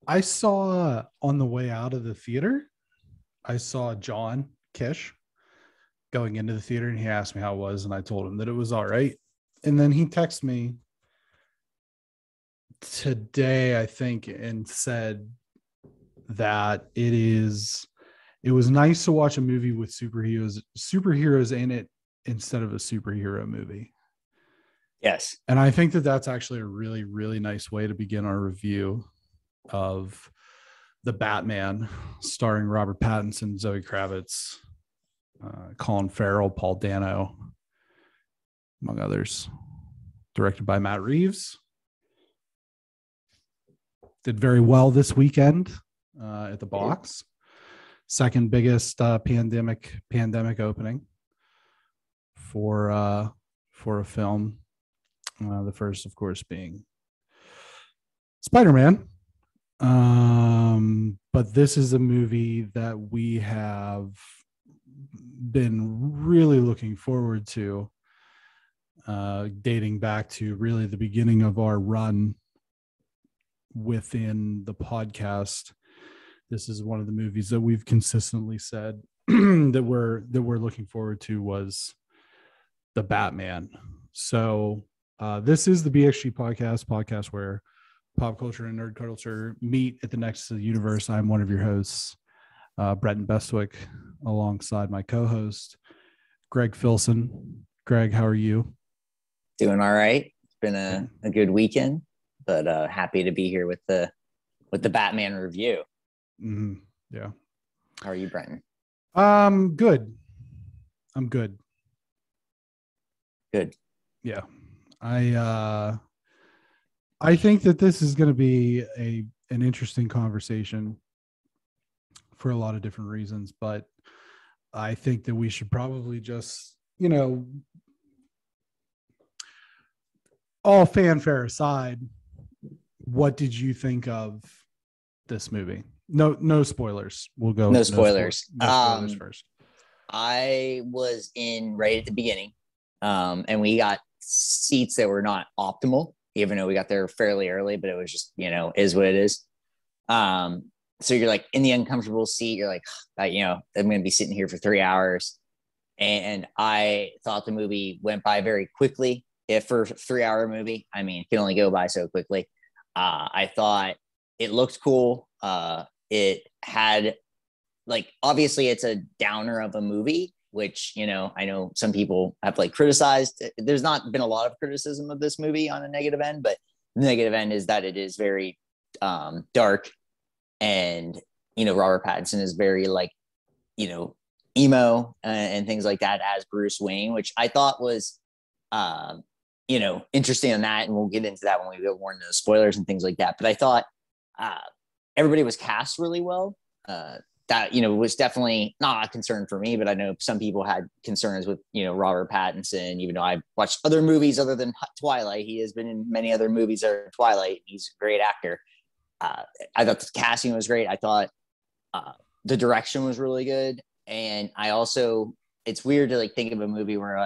I saw on the way out of the theater, I saw John Kish going into the theater, and he asked me how it was, and I told him that it was all right. And then he texted me today, I think, and said that it was nice to watch a movie with superheroes in it instead of a superhero movie. Yes. And I think that that's actually a really, really nice way to begin our review of The Batman, starring Robert Pattinson, Zoe Kravitz, Colin Farrell, Paul Dano, among others. Directed by Matt Reeves. Did very well this weekend at the box. Second biggest pandemic opening for a film. The first, of course, being Spider-Man. But this is a movie that we have been really looking forward to, dating back to really the beginning of our run within the podcast. This is one of the movies that we've consistently said that we're looking forward to was The Batman. So this is the BXG podcast where pop culture and nerd culture meet at the nexus of the universe. I'm one of your hosts, Bretton Bestwick, alongside my co-host, Greg Filson. Greg, how are you? Doing all right. It's been a good weekend, but happy to be here with the Batman review. Mm-hmm. Yeah. How are you, Bretton? Good. I'm good. Good. Yeah. I think that this is going to be an interesting conversation for a lot of different reasons, but I think that we should probably just, all fanfare aside, what did you think of this movie? No spoilers. We'll go. No spoilers. No spoilers first. I was in right at the beginning, and we got seats that were not optimal, even though we got there fairly early, but it was just, is what it is. So you're like in the uncomfortable seat. You're like, I'm going to be sitting here for 3 hours. And I thought the movie went by very quickly. If for a 3-hour movie, it can only go by so quickly. I thought it looked cool. It had, obviously it's a downer of a movie, which, I know some people have criticized. There's not been a lot of criticism of this movie on a negative end, but the negative end is that it is very dark, and, Robert Pattinson is very emo and things like that as Bruce Wayne, which I thought was, interesting on that. And we'll get into that when we go more into the spoilers and things like that. But I thought everybody was cast really well. That, was definitely not a concern for me, but I know some people had concerns with, Robert Pattinson, even though I watched other movies other than Twilight. He has been in many other movies that are Twilight. He's a great actor. I thought the casting was great. I thought the direction was really good. And I also, it's weird to think of a movie where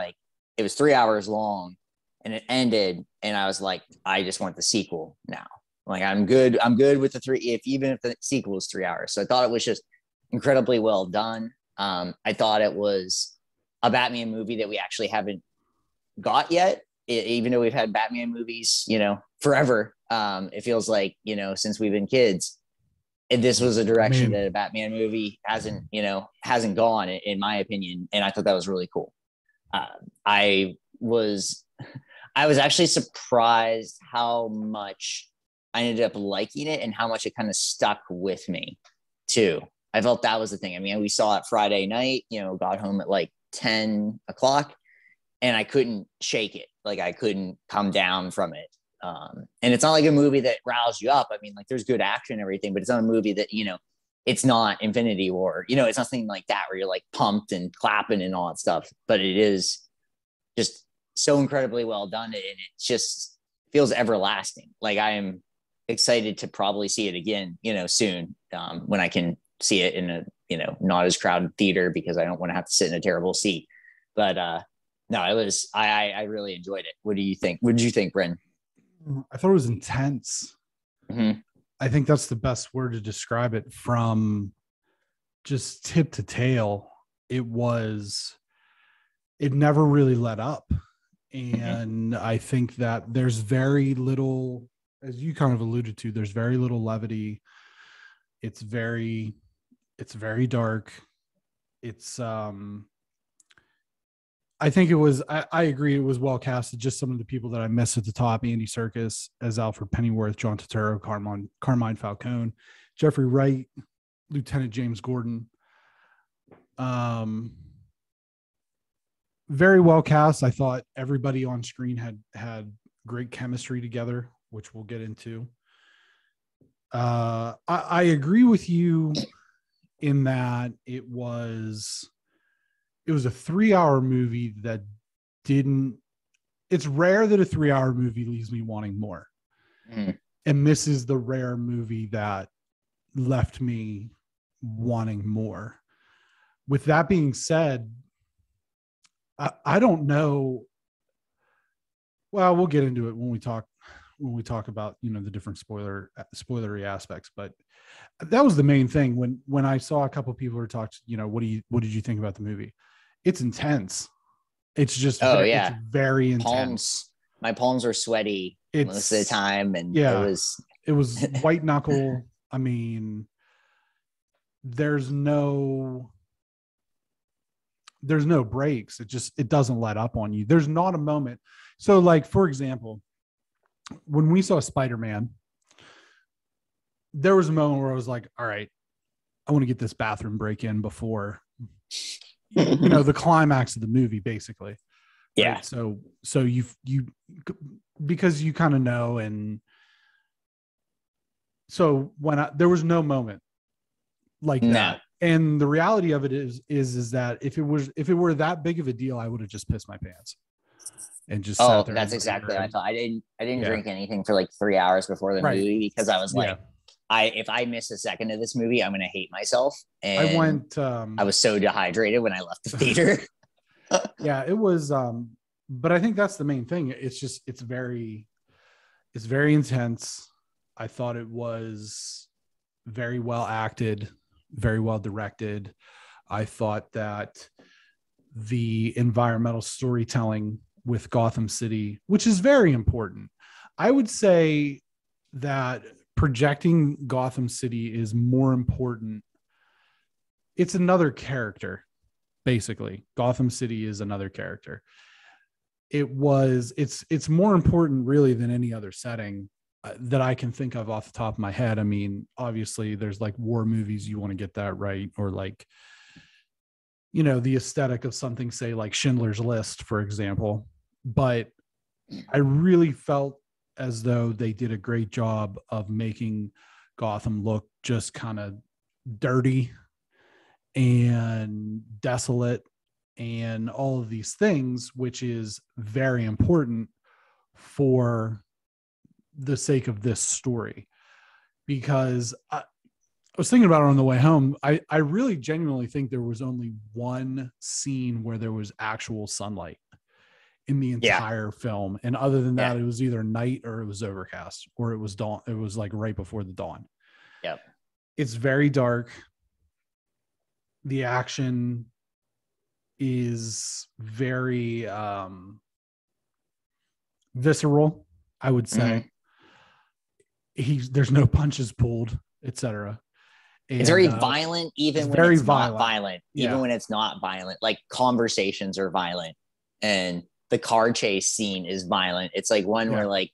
it was 3 hours long and it ended, and I was like, I just want the sequel now. I'm good with the three, even if the sequel is 3 hours. So I thought it was just incredibly well done. I thought it was a Batman movie that we actually haven't got yet, even though we've had Batman movies, forever. It feels like, since we've been kids. And this was a direction that a Batman movie hasn't gone, in my opinion. And I thought that was really cool. I was actually surprised how much I ended up liking it and how much it kind of stuck with me too. I felt that was the thing. We saw it Friday night, got home at 10 o'clock, and I couldn't shake it. I couldn't come down from it. And it's not like a movie that riles you up. There's good action and everything, but it's not a movie that, it's not Infinity War, it's nothing like that where you're pumped and clapping and all that stuff, but it is just so incredibly well done. And it just feels everlasting. I am excited to probably see it again, soon, when I can see it in a, not as crowded theater, because I don't want to have to sit in a terrible seat. But no, I really enjoyed it. What do you think? What did you think, Bren? I thought it was intense. Mm-hmm. I think that's the best word to describe it. From just tip to tail, it never really let up. And I think that there's very little, as you kind of alluded to, there's very little levity. It's very dark. It's I think it was, I agree, it was well casted. Just some of the people that I missed at the top: Andy Serkis as Alfred Pennyworth, John Turturro, Carmine Falcone, Jeffrey Wright, Lieutenant James Gordon. Very well cast. I thought everybody on screen had great chemistry together, which we'll get into. I agree with you in that it was a 3-hour movie that didn't. It's rare that a 3-hour movie leaves me wanting more. And this is the rare movie that left me wanting more. With that being said, I don't know. Well, we'll get into it when we talk about, you know, the different spoilery aspects. But that was the main thing when I saw a couple of people who talked, you know, what did you think about the movie? It's intense. It's just it's very intense. My palms are sweaty most of the time, and it was white knuckle. I mean, there's no breaks. It doesn't let up on you. There's not a moment. So, like, for example, when we saw Spider-Man, there was a moment where I was like, all right, I want to get this bathroom break in before, you know, the climax of the movie, basically. Yeah. Right? So you because you kind of know. And so there was no moment like that. And the reality of it is that if it were that big of a deal, I would have just pissed my pants and just sat there. That's exactly what I thought. I didn't drink anything for like 3 hours before the movie, because I was like, if I miss a second of this movie, I'm gonna hate myself. And I was so dehydrated when I left the theater. Yeah, it was. But I think that's the main thing. It's very intense. I thought it was very well acted, very well directed. I thought that the environmental storytelling with Gotham City, which is very important. I would say that projecting Gotham City is more important. It's another character, basically. Gotham City is another character. It's more important really than any other setting that I can think of off the top of my head. I mean, obviously there's like war movies, you want to get that right, or like, you know, the aesthetic of something, say like Schindler's List, for example. But I really felt as though they did a great job of making Gotham look just kind of dirty and desolate and all of these things, which is very important for the sake of this story. Because I was thinking about it on the way home. I really genuinely think there was only one scene where there was actual sunlight in the entire film. And other than that, it was either night or it was overcast or it was dawn. It was like right before the dawn. Yep. It's very dark. The action is very visceral, I would say. There's no punches pulled, etc. It's very violent, even when it's not violent. Even when it's not violent, like conversations are violent, and the car chase scene is violent. It's like one where, like,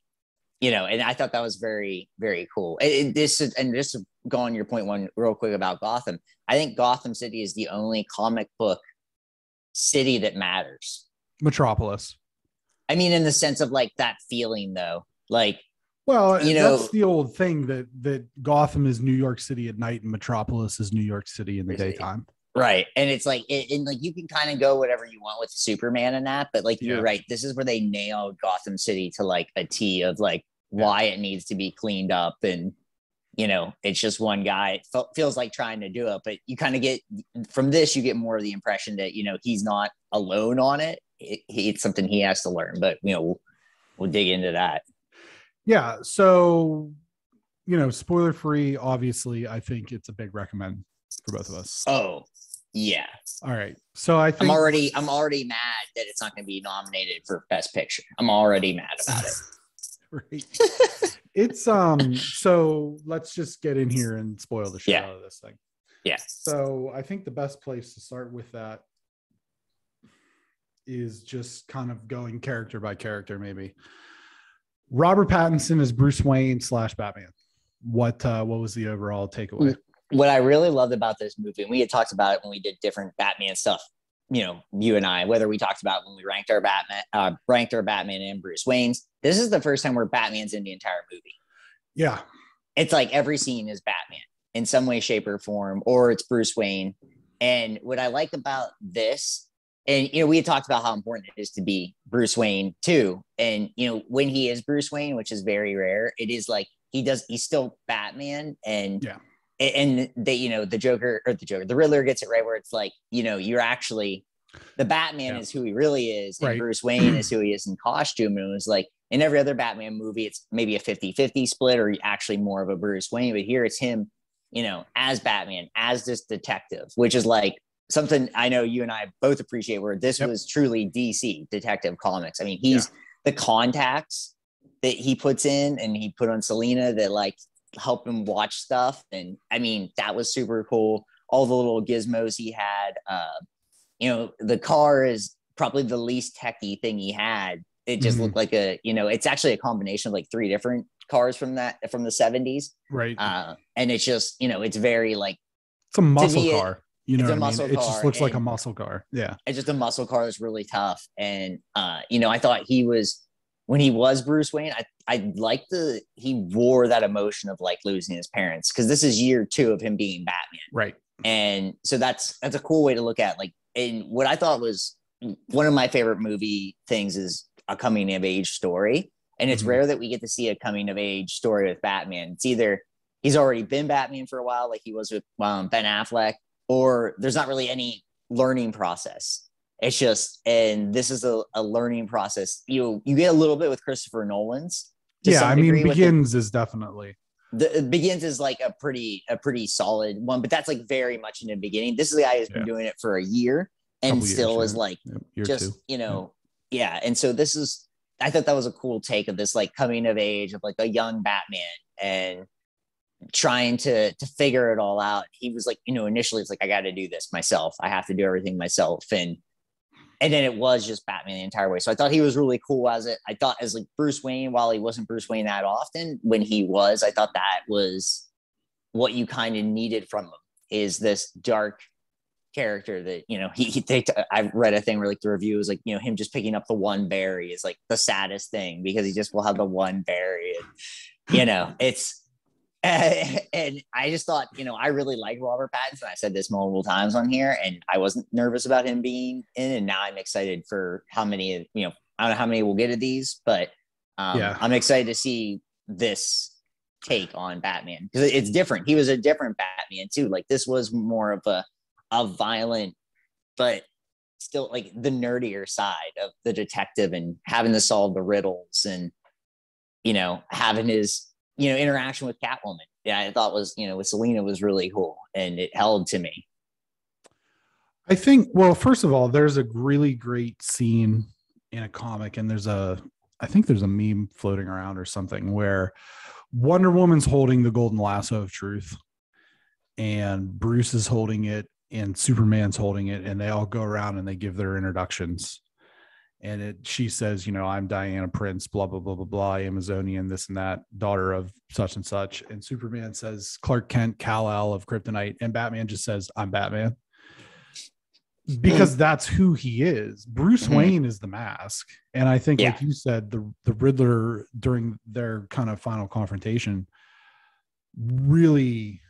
you know, and I thought that was very, very cool. And just to go on your point one real quick about Gotham, I think Gotham City is the only comic book city that matters. Metropolis. I mean, in the sense of like that feeling, though, like. Well, you know, that's the old thing that Gotham is New York City at night and Metropolis is New York City in the daytime. Right. And it's like, and like you can kind of go whatever you want with Superman and that, but like you're right. This is where they nailed Gotham City to like a T of like why it needs to be cleaned up. And, you know, it's just one guy. It feels like trying to do it, but you kind of get from this, you get more of the impression that, you know, he's not alone on it. It's something he has to learn, but, you know, we'll dig into that. Yeah. So spoiler free, obviously, I think it's a big recommend for both of us. Oh, yeah. All right. So I think I'm already mad that it's not going to be nominated for Best Picture. I'm already mad about it. Right. It's so let's just get in here and spoil the shit out of this thing. Yeah. So I think the best place to start with that is just kind of going character by character, maybe. Robert Pattinson is Bruce Wayne / Batman. What was the overall takeaway? What I really loved about this movie, and we had talked about it when we did different Batman stuff, you and I, whether we talked about when we ranked our Batman and Bruce Wayne's. This is the first time where Batman's in the entire movie. Yeah. It's like every scene is Batman in some way, shape, or form, or it's Bruce Wayne. And what I like about this, and we had talked about how important it is to be Bruce Wayne too. And when he is Bruce Wayne, which is very rare, it is like he's still Batman. And and they, the Riddler gets it right, where it's like, you're actually the Batman is who he really is, and Bruce Wayne is who he is in costume. And it was like in every other Batman movie, it's maybe a 50-50 split, or actually more of a Bruce Wayne. But here it's him, as Batman, as this detective, which is like something I know you and I both appreciate, where this was truly DC Detective Comics. I mean, he's the contacts that he puts in, and he put on Selena that like help him watch stuff. And I mean, that was super cool. All the little gizmos he had. The car is probably the least techy thing he had. It just looked like it's actually a combination of like 3 different cars from the 70s. Right. And it's just, it's very like, it's a muscle car. It's a muscle car. It just looks like a muscle car. Yeah. It's just a muscle car that's really tough. And, I thought when he was Bruce Wayne, I liked he wore that emotion of like losing his parents, because this is year 2 of him being Batman. Right. And so that's a cool way to look at, like, and what I thought was one of my favorite movie things is a coming of age story. And it's rare that we get to see a coming of age story with Batman. It's either he's already been Batman for a while, like he was with Ben Affleck, or there's not really any learning process. It's just, and this is a learning process. You get a little bit with Christopher Nolan's. Begins is definitely. The Begins is like a pretty solid one, but that's like very much in the beginning. This is the guy who's been doing it for a year and still is like just, And so I thought that was a cool take of this like coming of age of like a young Batman and trying to figure it all out. He was like, initially it's like, I got to do this myself. I have to do everything myself. And then it was just Batman the entire way. So I thought he was really cool as it. I thought as like Bruce Wayne, while he wasn't Bruce Wayne that often, when he was, I thought that was what you kind of needed from him, is this dark character that, I read a thing where like the review was like, him just picking up the one berry is like the saddest thing, because he just will have the one berry. And, it's, and I just thought, I really like Robert Pattinson. I said this multiple times on here, and I wasn't nervous about him being in. And now I'm excited for how many, I don't know how many we'll get of these, but I'm excited to see this take on Batman, because it's different. He was a different Batman too. Like this was more of a violent, but still like the nerdier side of the detective, and having to solve the riddles, and, having his, interaction with Catwoman. Yeah, I thought was, with Selena was really cool, and it held to me. I think, well, first of all, there's a really great scene in a comic, and I think there's a meme floating around or something where Wonder Woman's holding the golden lasso of truth, and Bruce is holding it, and Superman's holding it, and they all go around and they give their introductions. And she says, I'm Diana Prince, blah, blah, blah, blah, blah, Amazonian, this and that, daughter of such and such. And Superman says, Clark Kent, Kal-El of Kryptonite. And Batman just says, I'm Batman. Because that's who he is. Bruce Wayne is the mask. And I think, like you said, the Riddler during their kind of final confrontation really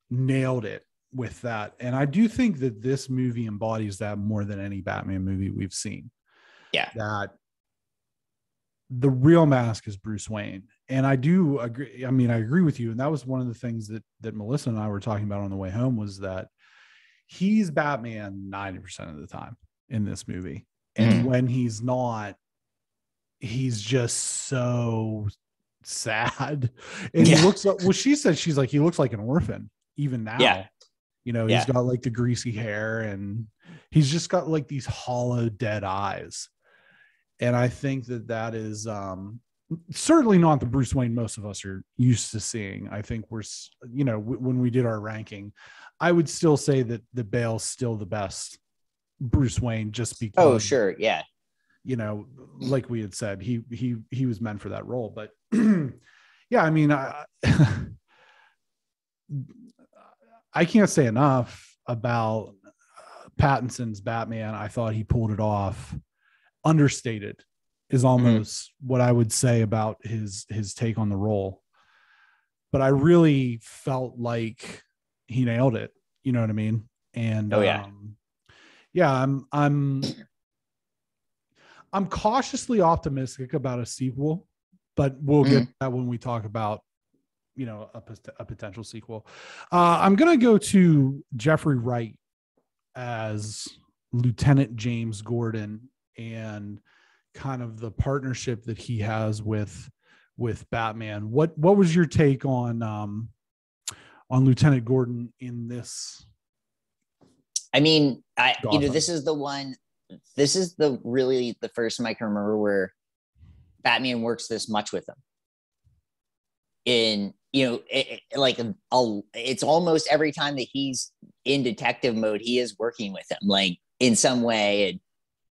nailed it with that. And I do think that this movie embodies that more than any Batman movie we've seen. Yeah, that the real mask is Bruce Wayne. And I do agree. I mean, I agree with you. And that was one of the things that Melissa and I were talking about on the way home, was that he's Batman 90% of the time in this movie. And when he's not, he's just so sad. And he looks like, well, she said, she's like, he looks like an orphan even now. Yeah. You know, he's got like the greasy hair and he's just got like these hollow, dead eyes. And I think that is certainly not the Bruce Wayne most of us are used to seeing. I think we're, you know, when we did our ranking, I would still say that the Bale's still the best Bruce Wayne, just because. Oh, sure. Yeah. You know, like we had said, he was meant for that role. But yeah, I mean, I can't say enough about Pattinson's Batman. I thought he pulled it off. Understated is almost what I would say about his take on the role. But I really felt like he nailed it. You know what I mean? And I'm cautiously optimistic about a sequel, but we'll get to that when we talk about, you know, a potential sequel. I'm going to go to Jeffrey Wright as Lieutenant James Gordon and kind of the partnership that he has with Batman. What was your take on Lieutenant Gordon in this? I mean, you know, this is really the first time I can remember where Batman works this much with him. In, you know, it's almost every time that he's in detective mode, he is working with him, like in some way. And,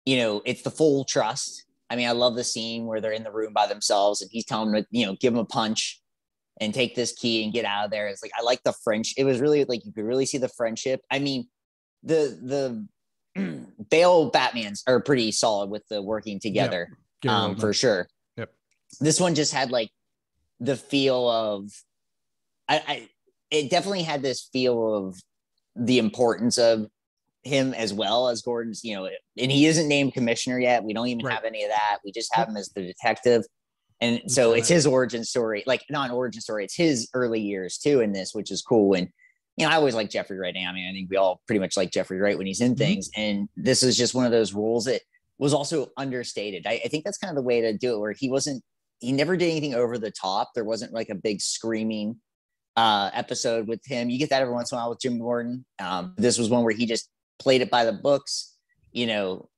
you know, it's the full trust. I mean, I love the scene where they're in the room by themselves and he's telling them to, you know, give him a punch and take this key and get out of there. It's like, I like the French. It was really like, you could really see the friendship. I mean, the Bale Batmans are pretty solid with the working together, for sure. Yep. This one just had like the feel of, it definitely had this feel of the importance of him as well as Gordon's, you know, and he isn't named commissioner yet. We don't even have any of that. We just have him as the detective. And so it's his origin story, like not an origin story. It's his early years too in this, which is cool. And, you know, I always like Jeffrey Wright. I mean, I think we all pretty much like Jeffrey Wright when he's in things. And this is just one of those roles that was also understated. I think that's kind of the way to do it, where he never did anything over the top. There wasn't like a big screaming episode with him. You get that every once in a while with Jim Gordon. This was one where he just played it by the books, you know,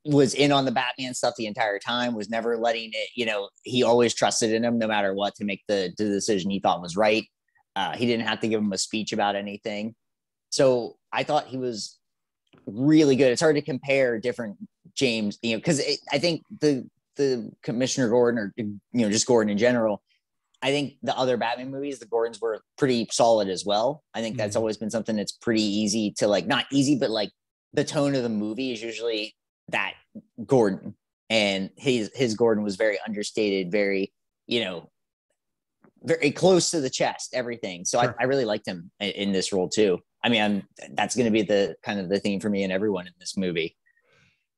was in on the Batman stuff the entire time, was never letting it, you know, he always trusted in him no matter what to make the decision he thought was right. He didn't have to give him a speech about anything. So I thought he was really good. It's hard to compare different James, you know, because I think the Commissioner Gordon, or, you know, just Gordon in general, I think the other Batman movies, the Gordons were pretty solid as well. I think that's always been something that's pretty easy to, like, not easy, but like the tone of the movie is usually that Gordon, and his Gordon was very understated, very, you know, very close to the chest, everything. So I really liked him in this role too. I mean, that's going to be the kind of the theme for me and everyone in this movie.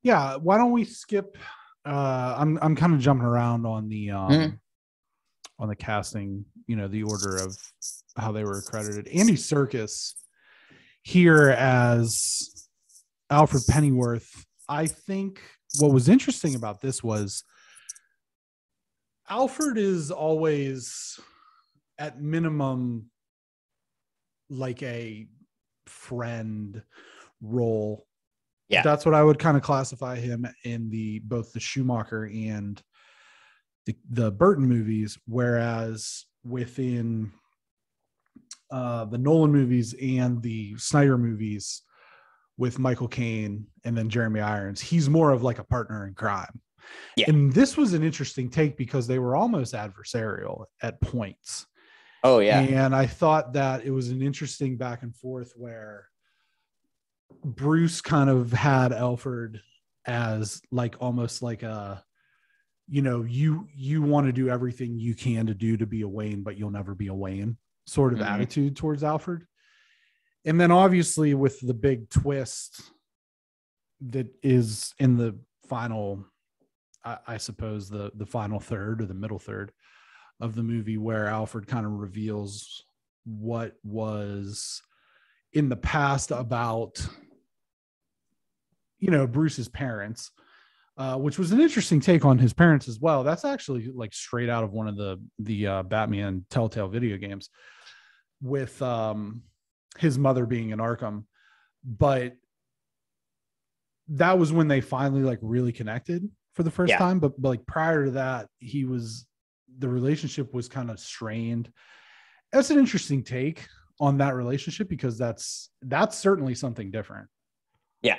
Yeah. Why don't we skip? I'm kind of jumping around on the casting, you know, the order of how they were accredited. Andy Serkis here as Alfred Pennyworth. I think what was interesting about this was Alfred is always at minimum like a friend role. Yeah. That's what I would kind of classify him in both the Schumacher and the Burton movies. Whereas within the Nolan movies and the Snyder movies with Michael Caine and then Jeremy Irons, he's more of like a partner in crime. Yeah. And this was an interesting take because they were almost adversarial at points. Oh yeah. And I thought that it was an interesting back and forth where Bruce kind of had Alfred as like almost like a, you know, you want to do everything you can to be a Wayne, but you'll never be a Wayne sort of attitude towards Alfred. And then obviously with the big twist that is in the final, I suppose the final third or the middle third of the movie, where Alfred kind of reveals what was in the past about, you know, Bruce's parents. which was an interesting take on his parents as well. That's actually like straight out of one of the Batman Telltale video games, with his mother being in Arkham. But that was when they finally like really connected for the first time. But like prior to that, the relationship was kind of strained. That's an interesting take on that relationship, because that's certainly something different. Yeah.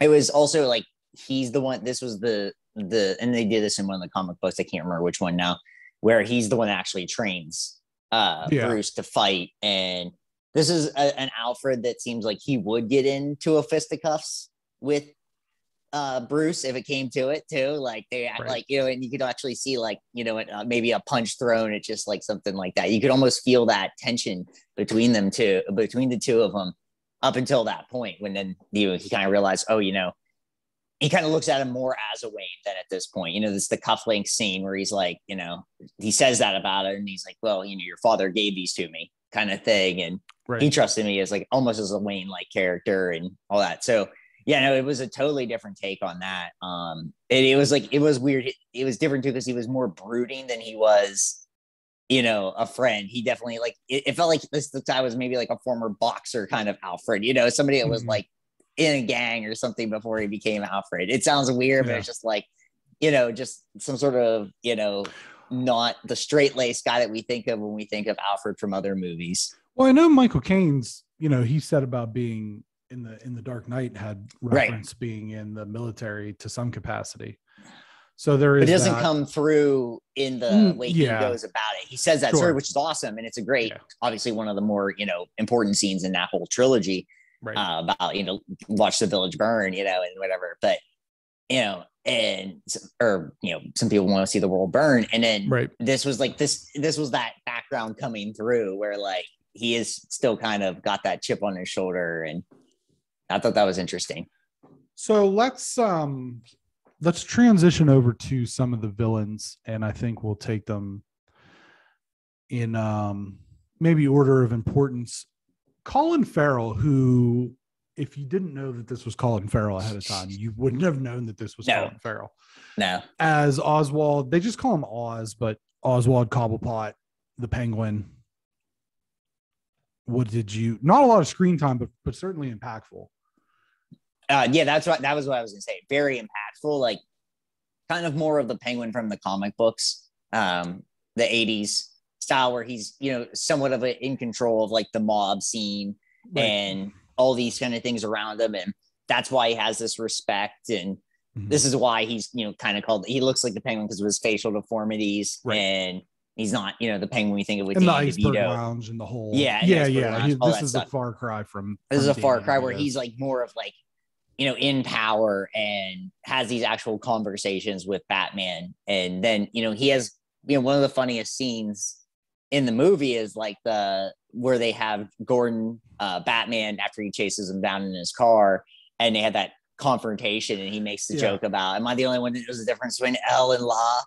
It was also like, he's the one, this was the, and they did this in one of the comic books, I can't remember which one now, where he's the one that actually trains Bruce to fight. And this is an Alfred that seems like he would get into a fisticuffs with Bruce if it came to it too. Like they act like, you know, and you could actually see like, you know, maybe a punch thrown, it's just like something like that. You could almost feel that tension between the two of them up until that point, when then he kind of realized, oh, you know, he kind of looks at him more as a Wayne than at this point. You know, this is the cufflink scene where he's like, you know, he says that about it, and he's like, well, you know, your father gave these to me, kind of thing. And he trusted me as like almost as a Wayne like character and all that. So yeah, no, it was a totally different take on that. It was like, it was weird. It was different too, because he was more brooding than he was, you know, a friend. He definitely like, it felt like this guy was maybe like a former boxer kind of Alfred, you know, somebody that was like in a gang or something before he became Alfred. It sounds weird, but it's just like, you know, just some sort of, you know, not the straight-laced guy that we think of when we think of Alfred from other movies. Well, I know Michael Caine's, you know, he said about being in the Dark Knight had reference being in the military to some capacity. So there is, but it doesn't come through in the way he goes about it. He says that story, which is awesome. And it's a great, obviously one of the more, you know, important scenes in that whole trilogy about, you know, watch the village burn, you know, and whatever. But, you know, or, you know, some people want to see the world burn. And then this was like, this was that background coming through where like, he is still kind of got that chip on his shoulder. And I thought that was interesting. So let's transition over to some of the villains, and I think we'll take them in maybe order of importance. Colin Farrell, who, if you didn't know that this was Colin Farrell ahead of time, you wouldn't have known that this was Colin Farrell. No. As Oswald, they just call him Oz, but Oswald Cobblepot, the Penguin. What did you? Not a lot of screen time, but certainly impactful. That was what I was going to say. Very impactful, like kind of more of the Penguin from the comic books, the 80s style, where he's, you know, somewhat of in control of like the mob scene and all these kind of things around him. And that's why he has this respect. And this is why he's, you know, kind of called, he looks like the Penguin because of his facial deformities. And he's not, you know, the Penguin we think of with Danny DeVito. The iceberg lounge and the whole. This is a far cry from. This is a far cry where he's like more of like, you know, in power and has these actual conversations with Batman. And then, you know, he has, you know, one of the funniest scenes in the movie is like where they have Gordon, Batman, after he chases him down in his car, and they had that confrontation, and he makes the joke about, am I the only one that knows the difference between L and La?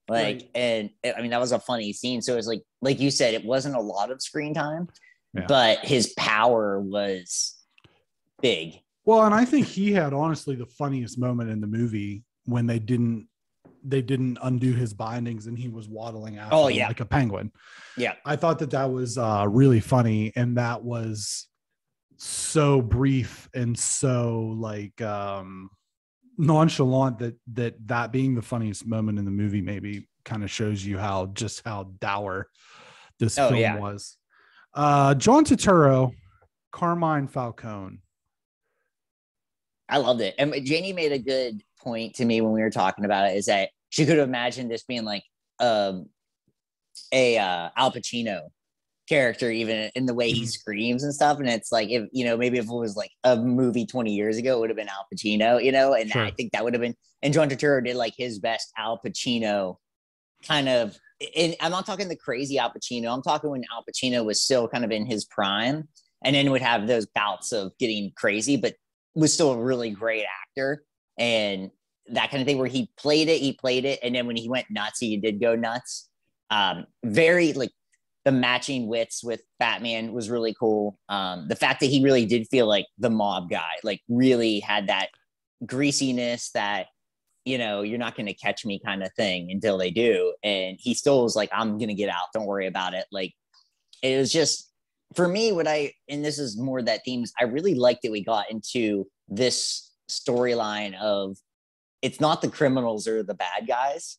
Like, and I mean, that was a funny scene. So it was like you said, it wasn't a lot of screen time, but his power was big. Well, and I think he had honestly the funniest moment in the movie when they didn't undo his bindings and he was waddling after like a penguin. Yeah. I thought that was really funny. And that was so brief and so like nonchalant that being the funniest moment in the movie maybe kind of shows you how dour this film was. John Turturro, Carmine Falcone. I loved it. And Janie made a good point to me when we were talking about it, is that she could have imagined this being like a Al Pacino character, even in the way he screams and stuff. And it's like, if, you know, maybe if it was like a movie 20 years ago, it would have been Al Pacino, you know, and I think that would have been, and John Turturro did like his best Al Pacino kind of, and I'm not talking the crazy Al Pacino. I'm talking when Al Pacino was still kind of in his prime, and then would have those bouts of getting crazy, but was still a really great actor, and that kind of thing where he played it. And then when he went nuts, he did go nuts. Very like the matching wits with Batman was really cool. The fact that he really did feel like the mob guy, like really had that greasiness, that you're not going to catch me kind of thing until they do. And he still was like, I'm going to get out. Don't worry about it. Like, it was just, for me, and this is more that themes, I really liked that we got into this storyline of, it's not the criminals or the bad guys.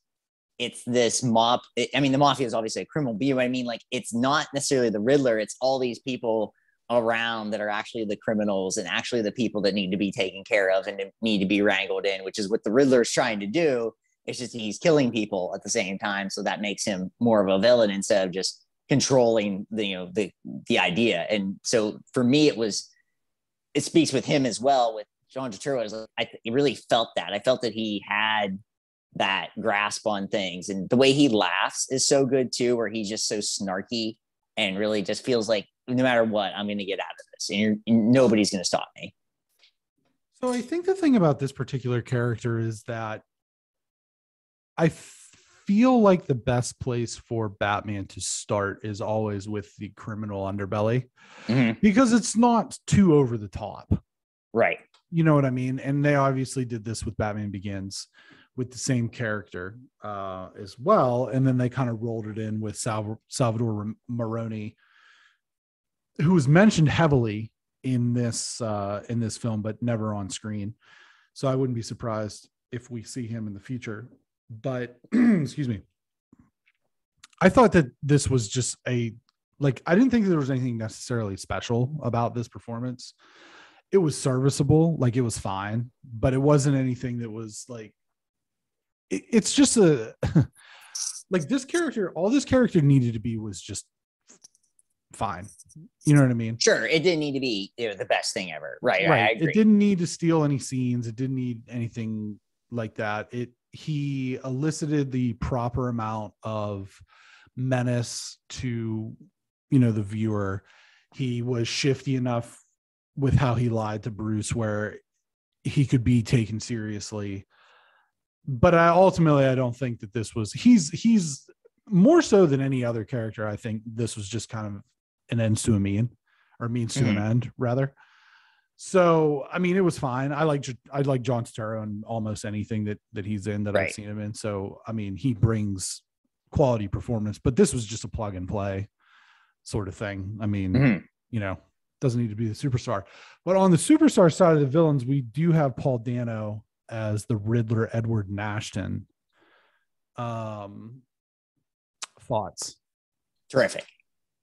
It's this mob. I mean, the mafia is obviously a criminal, but you know what I mean? Like, it's not necessarily the Riddler. It's all these people around that are actually the criminals and actually the people that need to be taken care of and need to be wrangled in, which is what the Riddler is trying to do. It's just he's killing people at the same time. So that makes him more of a villain instead of just controlling the idea. And so for me, it speaks with him as well. With John Turturro, I really felt that. I felt that he had that grasp on things, and the way he laughs is so good too, where he's just so snarky and really just feels like, no matter what, I'm going to get out of this, and nobody's going to stop me. So I think the thing about this particular character is that I feel like the best place for Batman to start is always with the criminal underbelly, because it's not too over the top. Right. You know what I mean? And they obviously did this with Batman Begins with the same character as well. And then they kind of rolled it in with Salvador Maroni, who was mentioned heavily in this film, but never on screen. So I wouldn't be surprised if we see him in the future. But excuse me, I thought that this was just I didn't think there was anything necessarily special about this performance. It was serviceable, like it was fine, but it wasn't anything that was like, it's just like this character, all this character needed to be was just fine. You know what I mean? Sure. It didn't need to be the best thing ever. Right. Right. I agree. It didn't need to steal any scenes. It didn't need anything like that. He elicited the proper amount of menace to, the viewer. He was shifty enough with how he lied to Bruce where he could be taken seriously. But I don't think that this was, he's more so than any other character. I think this was just kind of an ends to a mean, or means to an end rather. So, I mean, it was fine. I like John Turturro in almost anything that he's in that I've seen him in. So, I mean, he brings quality performance, but this was just a plug and play sort of thing. I mean, doesn't need to be the superstar. But on the superstar side of the villains, we do have Paul Dano as the Riddler, Edward Nashton. Thoughts? Terrific.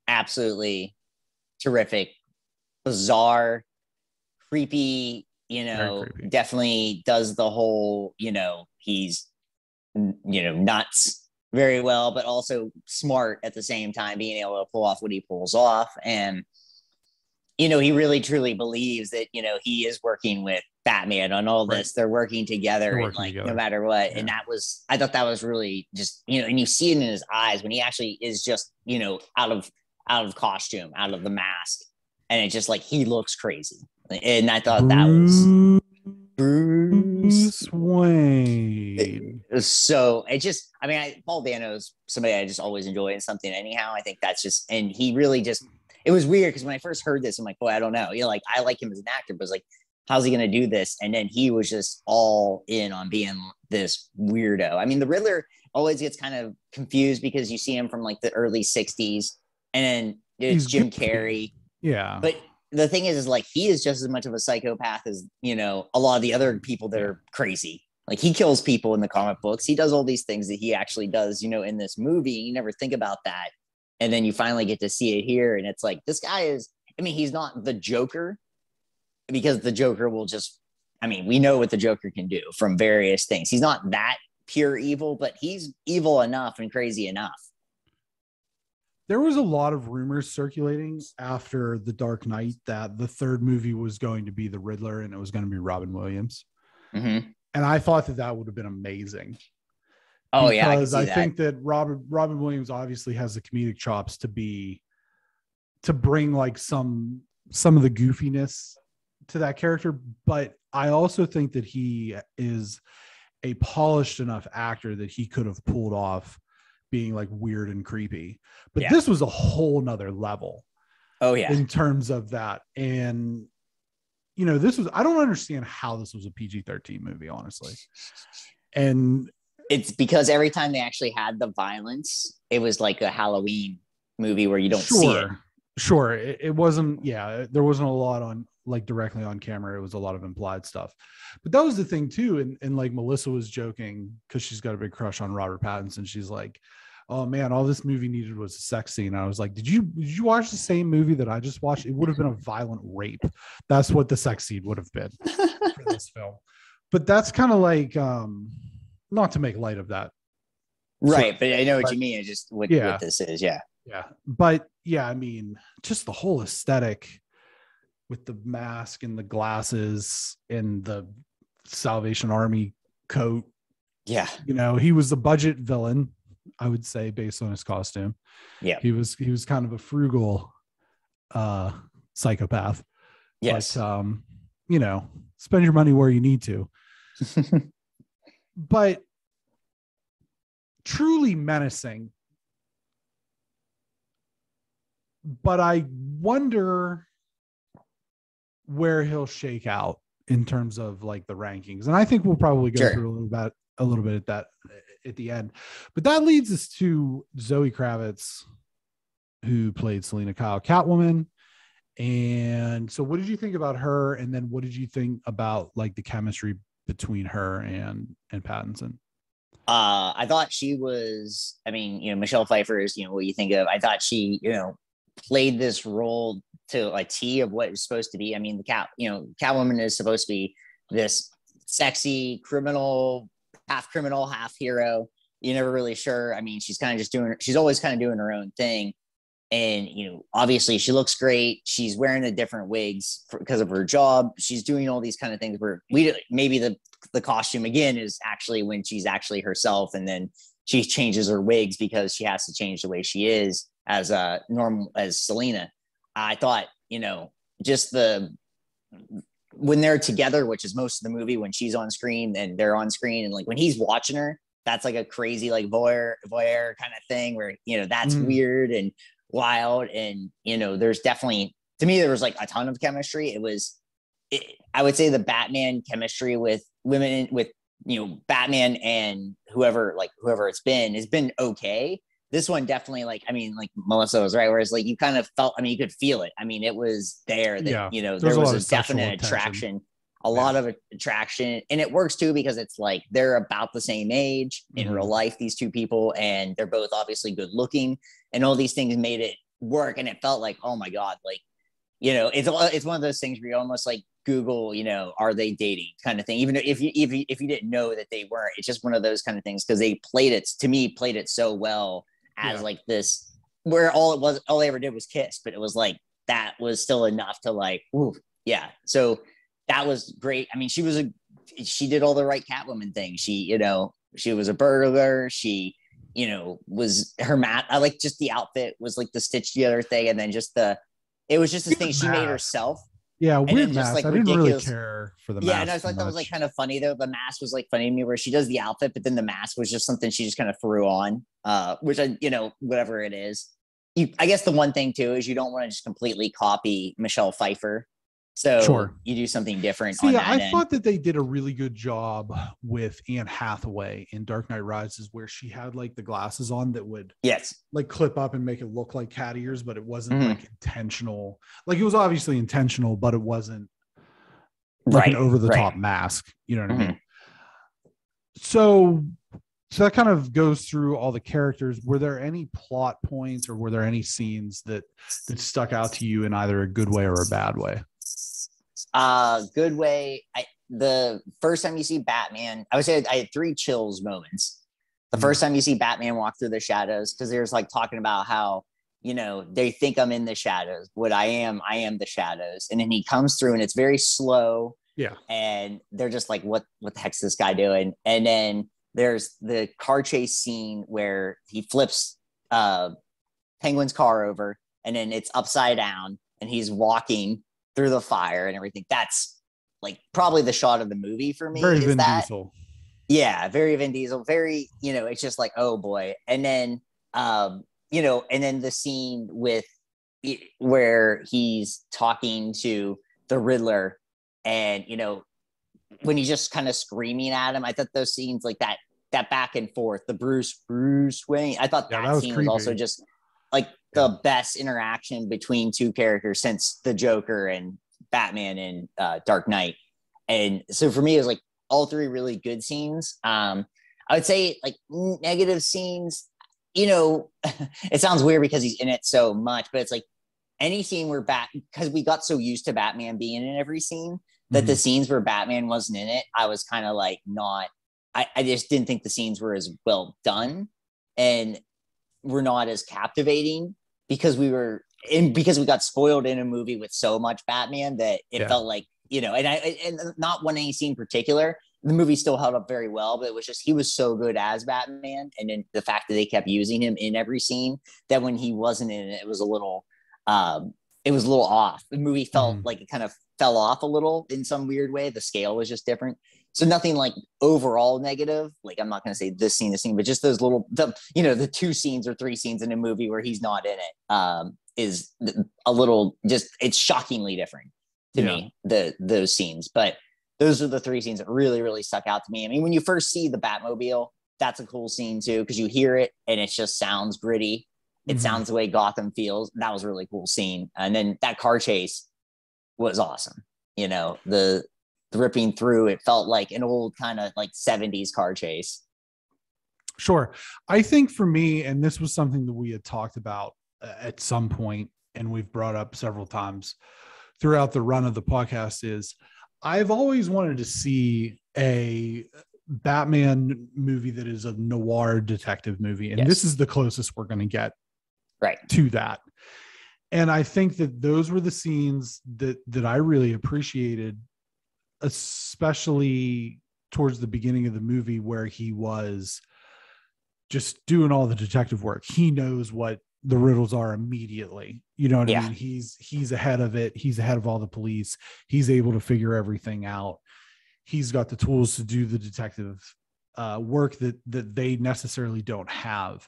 Absolutely terrific. Bizarre, creepy, creepy. Definitely does the whole, he's, nuts very well, but also smart at the same time, being able to pull off what he pulls off. And, he really truly believes that, he is working with Batman on all this. They're working together, no matter what. Yeah. And I thought that was really just, and you see it in his eyes when he actually is just, out of costume, out of the mask. And it's just like, he looks crazy. And I thought that was Bruce Wayne. So it just, Paul Dano's somebody I just always enjoy in something anyhow. I think that's just, and he really just, it was weird because when I first heard this, I'm like, boy, I don't know. I like him as an actor, but it's like, how's he going to do this? And then he was just all in on being this weirdo. I mean, the Riddler always gets kind of confused because you see him from like the early 60s and then it's Jim Carrey. Yeah. But the thing is like, he is just as much of a psychopath as, a lot of the other people that are crazy. Like he kills people in the comic books. He does all these things that he actually does, in this movie. You never think about that. And then you finally get to see it here. And it's like, this guy is, he's not the Joker because the Joker will just, we know what the Joker can do from various things. He's not that pure evil, but he's evil enough and crazy enough. There was a lot of rumors circulating after The Dark Knight that the third movie was going to be the Riddler and it was going to be Robin Williams. Mm-hmm. And I thought that would have been amazing. Oh, because I think that Robin Williams obviously has the comedic chops to bring like some of the goofiness to that character. But I also think that he is a polished enough actor that he could have pulled off being like weird and creepy. But this was a whole nother level. Oh, yeah. In terms of that. And, I don't understand how this was a PG-13 movie, honestly. And it's because every time they actually had the violence, it was like a Halloween movie where you don't see it. Sure. It wasn't, there wasn't a lot on like directly on camera. It was a lot of implied stuff. But that was the thing too. And like Melissa was joking because she's got a big crush on Robert Pattinson. She's like, oh man, all this movie needed was a sex scene. I was like, did you watch the same movie that I just watched? It would have been a violent rape. That's what the sex scene would have been for this film. But that's kind of like, not to make light of that. Right. But I know what you mean. It's just what this is. Yeah. Yeah. But yeah, I mean, just the whole aesthetic with the mask and the glasses and the Salvation Army coat. Yeah. You know, he was a budget villain, I would say, based on his costume. Yeah. He was kind of a frugal psychopath. Yes. But, you know, spend your money where you need to. But truly menacing. But I wonder where he'll shake out in terms of like the rankings. And I think we'll probably go through a little bit at the end. But that leads us to Zoe Kravitz, who played Selena Kyle, Catwoman. And so what did you think about her? And then what did you think about like the chemistry between her and Pattinson? I thought she was, I mean, you know, Michelle Pfeiffer is, you know, what you think of. I thought she, you know, played this role to a T of what it was supposed to be. I mean, Catwoman is supposed to be this sexy criminal, half hero. You're never really sure. I mean, she's always kind of doing her own thing. And, you know, obviously she looks great. She's wearing the different wigs because of her job. She's doing all these kind of things where maybe the costume again is actually when she's actually herself. And then she changes her wigs because she has to change the way she is as normal as Selena. I thought, you know, just when they're together, which is most of the movie, when she's on screen and they're on screen, and like when he's watching her, that's like a crazy like voyeur kind of thing where, you know, that's weird and wild. And, you know, there's definitely, to me, there was like a ton of chemistry. I would say the Batman chemistry with women, with, you know, Batman and whoever it's been, has been okay. This one definitely, like, I mean, like Melissa was right, whereas like you kind of felt, I mean, you could feel it. I mean, it was there that, you know, there was a definite attraction, a lot of attraction. And it works too, because it's like, they're about the same age in real life, these two people, and they're both obviously good looking, and all these things made it work. And it felt like, oh my God, like, you know, it's one of those things where you almost like Google, you know, are they dating kind of thing, even if you didn't know that they weren't. It's just one of those kind of things, because they played it so well as like this, where all they ever did was kiss, but it was like, that was still enough to like, ooh, yeah. So that was great. I mean, she did all the right Catwoman things. She was a burglar. She, you know, was her I like just the outfit was like the stitched together thing. And then it was just this thing she made herself. Yeah, weird mask. Like, I didn't really care for the mask. Yeah, and I thought that was like kind of funny though. The mask was like funny to me, where she does the outfit, but then the mask was just something she just kind of threw on, which you know, whatever it is. I guess the one thing too is you don't want to just completely copy Michelle Pfeiffer. So you do something different. See, I thought that they did a really good job with Anne Hathaway in Dark Knight Rises, where she had like the glasses on that would like clip up and make it look like cat ears, but it wasn't like intentional. Like, it was obviously intentional, but it wasn't like an over the top mask. You know what I mean? So that kind of goes through all the characters. Were there any plot points, or were there any scenes that stuck out to you in either a good way or a bad way? Good way. The first time you see Batman, I would say I had 3 chills moments. The first time you see Batman walk through the shadows, because there's like talking about how, you know, they think I'm in the shadows. What I am the shadows. And then he comes through and it's very slow. Yeah. And they're just like, what the heck's this guy doing? And then there's the car chase scene where he flips Penguin's car over, and then it's upside down and he's walking through the fire and everything. That's like probably the shot of the movie for me. Very Vin Diesel. Yeah, very Vin Diesel. Very, you know, it's just like, oh boy. And then, you know, and then the scene where he's talking to the Riddler, and, you know, when he's just kind of screaming at him. I thought those scenes like that back and forth, the Bruce Wayne. I thought that scene was also just like the best interaction between two characters since the Joker and Batman in Dark Knight. And so for me, it was like all three really good scenes. I would say like negative scenes, you know, it sounds weird because he's in it so much, but it's like any scene where because we got so used to Batman being in every scene that the scenes where Batman wasn't in it, I was kind of like I just didn't think the scenes were as well done and were not as captivating because we got spoiled in a movie with so much Batman that it felt like, you know, and not one any scene in particular. The movie still held up very well, but it was just, he was so good as Batman. And then the fact that they kept using him in every scene that when he wasn't in it, it was a little off. The movie felt like it kind of fell off a little in some weird way. The scale was just different. So nothing like overall negative. Like I'm not going to say this scene, but just those the 2 scenes or 3 scenes in a movie where he's not in it is a little it's shockingly different to me, those scenes. But those are the 3 scenes that really, really stuck out to me. I mean, when you first see the Batmobile, that's a cool scene too, because you hear it and it just sounds gritty. It sounds the way Gotham feels. That was a really cool scene. And then that car chase was awesome. You know, the ripping through, it felt like an old kind of like 70s car chase. Sure. I think for me, and this was something that we had talked about at some point, and we've brought up several times throughout the run of the podcast, is I've always wanted to see a Batman movie that is a noir detective movie. And this is the closest we're going to get to that. And I think that those were the scenes that I really appreciated, especially towards the beginning of the movie where he was just doing all the detective work. He knows what the riddles are immediately. You know what I mean? He's ahead of it. He's ahead of all the police. He's able to figure everything out. He's got the tools to do the detective work that they necessarily don't have.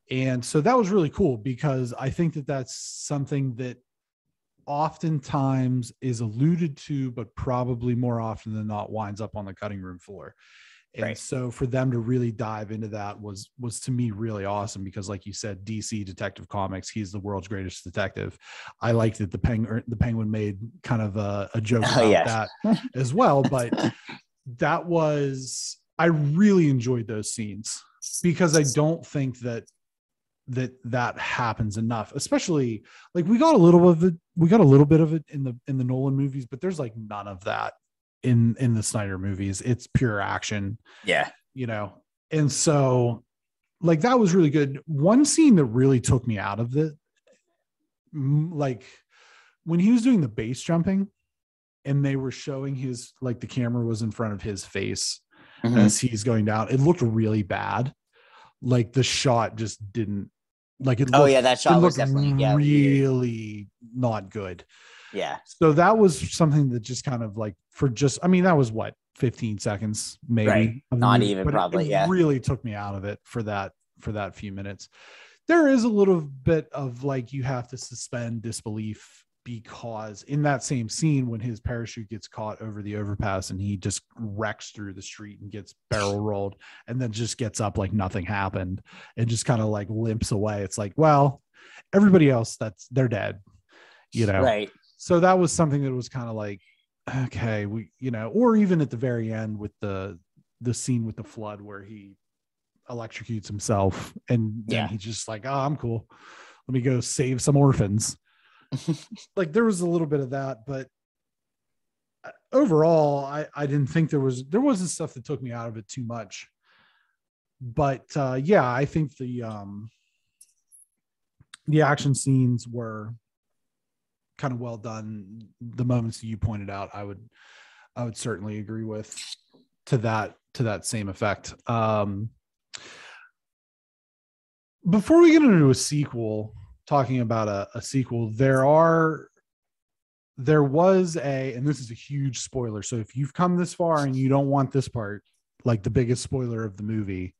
And so that was really cool because I think that that's something that oftentimes is alluded to, but probably more often than not winds up on the cutting room floor. And so for them to really dive into that was to me really awesome because, like you said, DC Detective Comics, he's the world's greatest detective. I liked that the Penguin made kind of a joke about that as well. But I really enjoyed those scenes because I don't think that happens enough, especially like we got a little bit of it in the Nolan movies, but there's like none of that in the Snyder movies. It's pure action. Yeah. You know, and so like that was really good. One scene that really took me out of it, like when he was doing the base jumping and they were showing his, like the camera was in front of his face as he's going down, it looked really bad. Like the shot just didn't like it. That shot was definitely really not good. Yeah. So that was something that just kind of like that was what, 15 seconds, maybe. Right. Not even but probably. It really took me out of it for that few minutes. There is a little bit of like, you have to suspend disbelief because in that same scene, when his parachute gets caught over the overpass and he just wrecks through the street and gets barrel rolled and then just gets up like nothing happened and just kind of like limps away. It's like, well, everybody else they're dead, you know? Right. So that was something that was kind of like, okay, or even at the very end with the scene with the flood where he electrocutes himself and then he's just like, oh, I'm cool. Let me go save some orphans. Like there was a little bit of that, but overall, I didn't think there wasn't stuff that took me out of it too much. But I think the action scenes were kind of well done. The moments that you pointed out, I would certainly agree with to that same effect. Before we get into a sequel, talking about a sequel, there was and this is a huge spoiler. So if you've come this far and you don't want this part, like the biggest spoiler of the movie,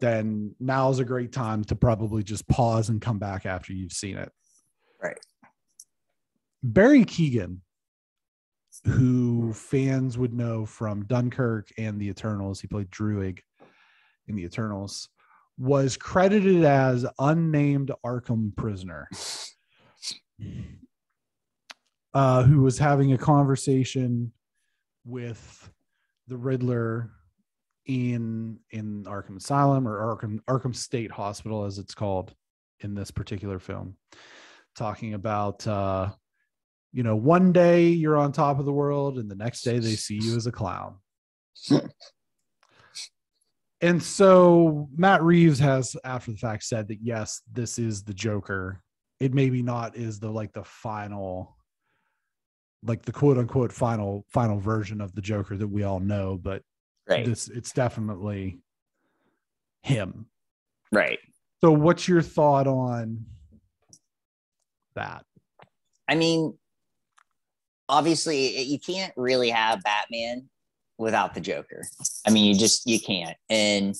then now's a great time to probably just pause and come back after you've seen it. Right. Barry Keoghan who fans would know from Dunkirk and the Eternals. He played Druig in the Eternals, was credited as unnamed Arkham prisoner, who was having a conversation with the Riddler in Arkham Asylum, or Arkham State Hospital, as it's called in this particular film, talking about, one day you're on top of the world and the next day they see you as a clown. And so Matt Reeves has, after the fact, said that, yes, this is the Joker. It maybe not is the final, like the quote unquote final version of the Joker that we all know, but right. It's definitely him. Right. So what's your thought on that? I mean, obviously you can't really have Batman without the Joker. I mean, you can't. And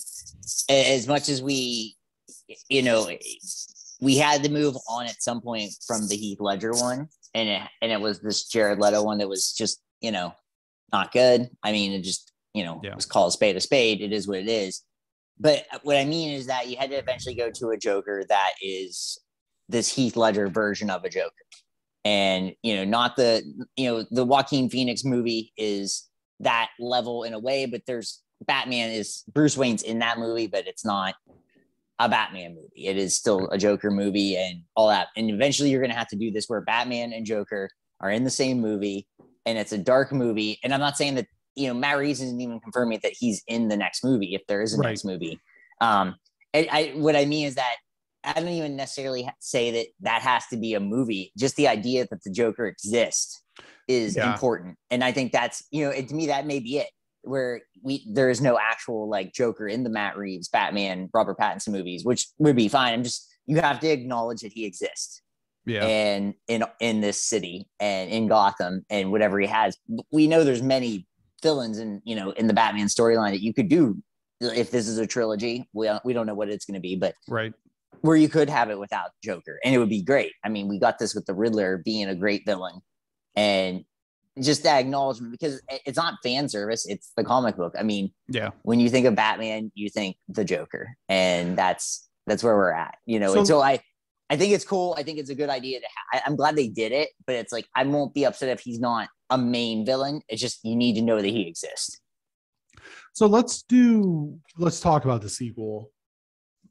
as much as we had to move on at some point from the Heath Ledger one, and it was this Jared Leto one that was just, not good. I mean, it just, was called a spade. It is what it is. But what I mean is that you had to eventually go to a Joker that is this Heath Ledger version of a Joker. And, not the Joaquin Phoenix movie is that level in a way, but Batman is Bruce Wayne's in that movie, but it's not a Batman movie. It is still a Joker movie and all that. And eventually you're going to have to do this where Batman and Joker are in the same movie, and it's a dark movie. And I'm not saying that, Matt Reeves isn't even confirming that he's in the next movie, if there is a next movie. What I mean is that I don't even necessarily say that has to be a movie. Just the idea that the Joker exists is important. And I think that's, to me, that may be it, where there is no actual like Joker in the Matt Reeves, Batman, Robert Pattinson movies, which would be fine. You have to acknowledge that he exists. Yeah. And in this city and in Gotham and whatever he has. We know there's many villains in the Batman storyline that you could do if this is a trilogy. We don't know what it's going to be, but right. Where you could have it without Joker, and it would be great. I mean, we got this with the Riddler being a great villain, and just that acknowledgement, because it's not fan service, it's the comic book. I mean, when you think of Batman, you think the Joker, and that's where we're at, And so I think it's cool. I think it's a good idea I'm glad they did it, but it's like, I won't be upset if he's not a main villain. It's just, you need to know that he exists. So let's talk about the sequel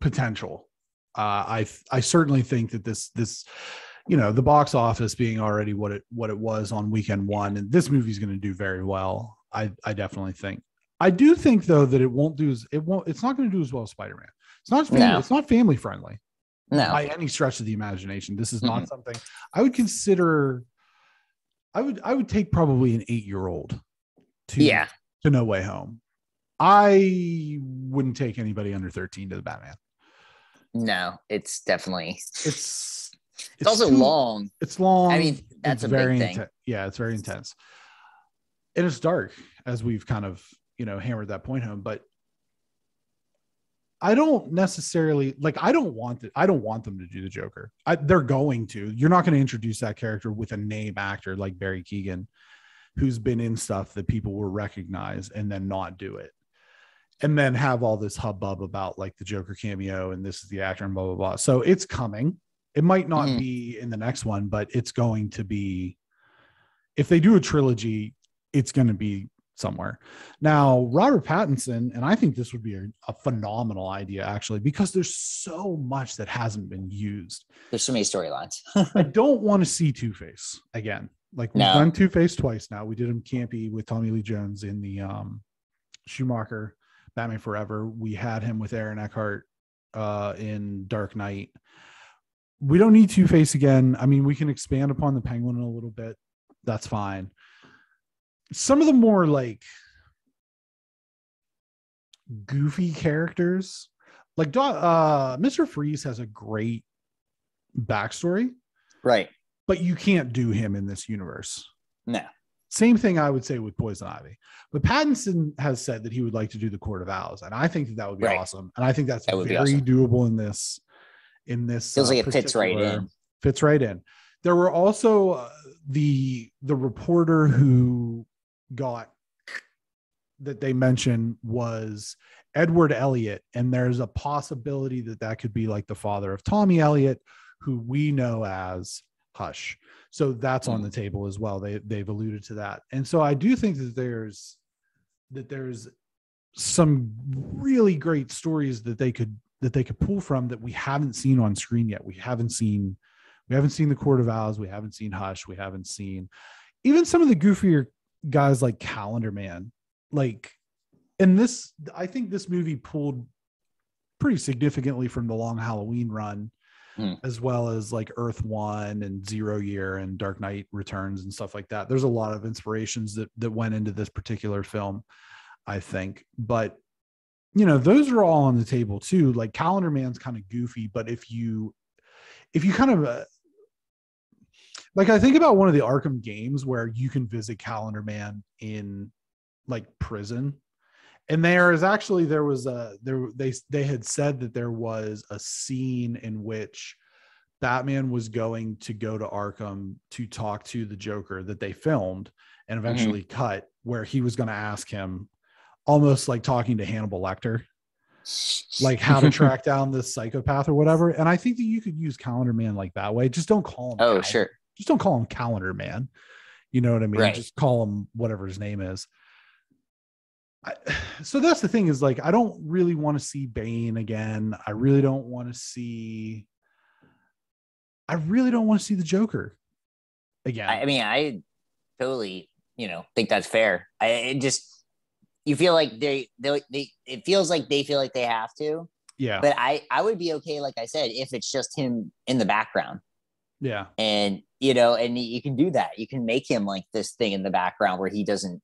potential. I certainly think that this the box office being already what it was on weekend one, and this movie's going to do very well. I definitely think. I do think though that it's not going to do as well as Spider-Man. It's not family friendly. No. By any stretch of the imagination. This is not something I would consider. I would take probably an 8-year-old to No Way Home. I wouldn't take anybody under 13 to the Batman. No, it's definitely it's also long. It's long. I mean, that's a big thing. It's very intense. And it's dark, as we've kind of, hammered that point home, but I don't necessarily I don't want them to do the Joker. They're going to. You're not going to introduce that character with a name actor like Barry Keoghan, who's been in stuff that people will recognize, and then not do it. And then have all this hubbub about like the Joker cameo and this is the actor and blah, blah, blah. So it's coming. It might not be in the next one, but it's going to be, if they do a trilogy, it's going to be somewhere. Now, Robert Pattinson, and I think this would be a phenomenal idea actually, because there's so much that hasn't been used. There's so many storylines. I don't want to see Two-Face again. Like we've done Two-Face twice now. We did him campy with Tommy Lee Jones in the Schumacher Batman Forever. We had him with Aaron Eckhart in Dark Knight. We don't need Two-Face again. I mean, we can expand upon the Penguin a little bit. That's fine. Some of the more like goofy characters, like Mr. Freeze has a great backstory, right? But you can't do him in this universe. No. Same thing I would say with Poison Ivy. But Pattinson has said that he would like to do the Court of Owls, and I think that would be awesome. And I think that very doable in this. Feels like it fits right in. Fits right in. There were also the reporter who got that they mentioned was Edward Elliot, and there's a possibility that that could be like the father of Tommy Elliot, who we know as Hush. So that's on the table as well. They've alluded to that, and so I do think that there's some really great stories that they could pull from that we haven't seen on screen yet. We haven't seen the Court of Owls. We haven't seen Hush. We haven't seen even some of the goofier guys like Calendar Man. Like, and this, I think this movie pulled pretty significantly from the Long Halloween run, as well as like Earth One and Zero Year and Dark Knight Returns and stuff like that. There's a lot of inspirations that went into this particular film, I think. But, you know, those are all on the table too. Like Calendar Man's kind of goofy, but if you kind of like, I think about one of the Arkham games where you can visit Calendar Man in like prison, and they had said that there was a scene in which Batman was going to go to Arkham to talk to the Joker that they filmed and eventually cut, where he was going to ask him, almost like talking to Hannibal Lecter, like how to track down this psychopath or whatever. And I think that you could use Calendar Man like that way. Just don't call him just don't call him Calendar Man, you know what I mean? Right. Just call him whatever his name is. So that's the thing, is like, I don't really want to see Bane again. I really don't want to see the Joker again. I mean, I totally, think that's fair. You feel like it feels like they feel like they have to. Yeah. But I would be okay, like I said, if it's just him in the background. Yeah. And, and you can do that. You can make him like this thing in the background where he doesn't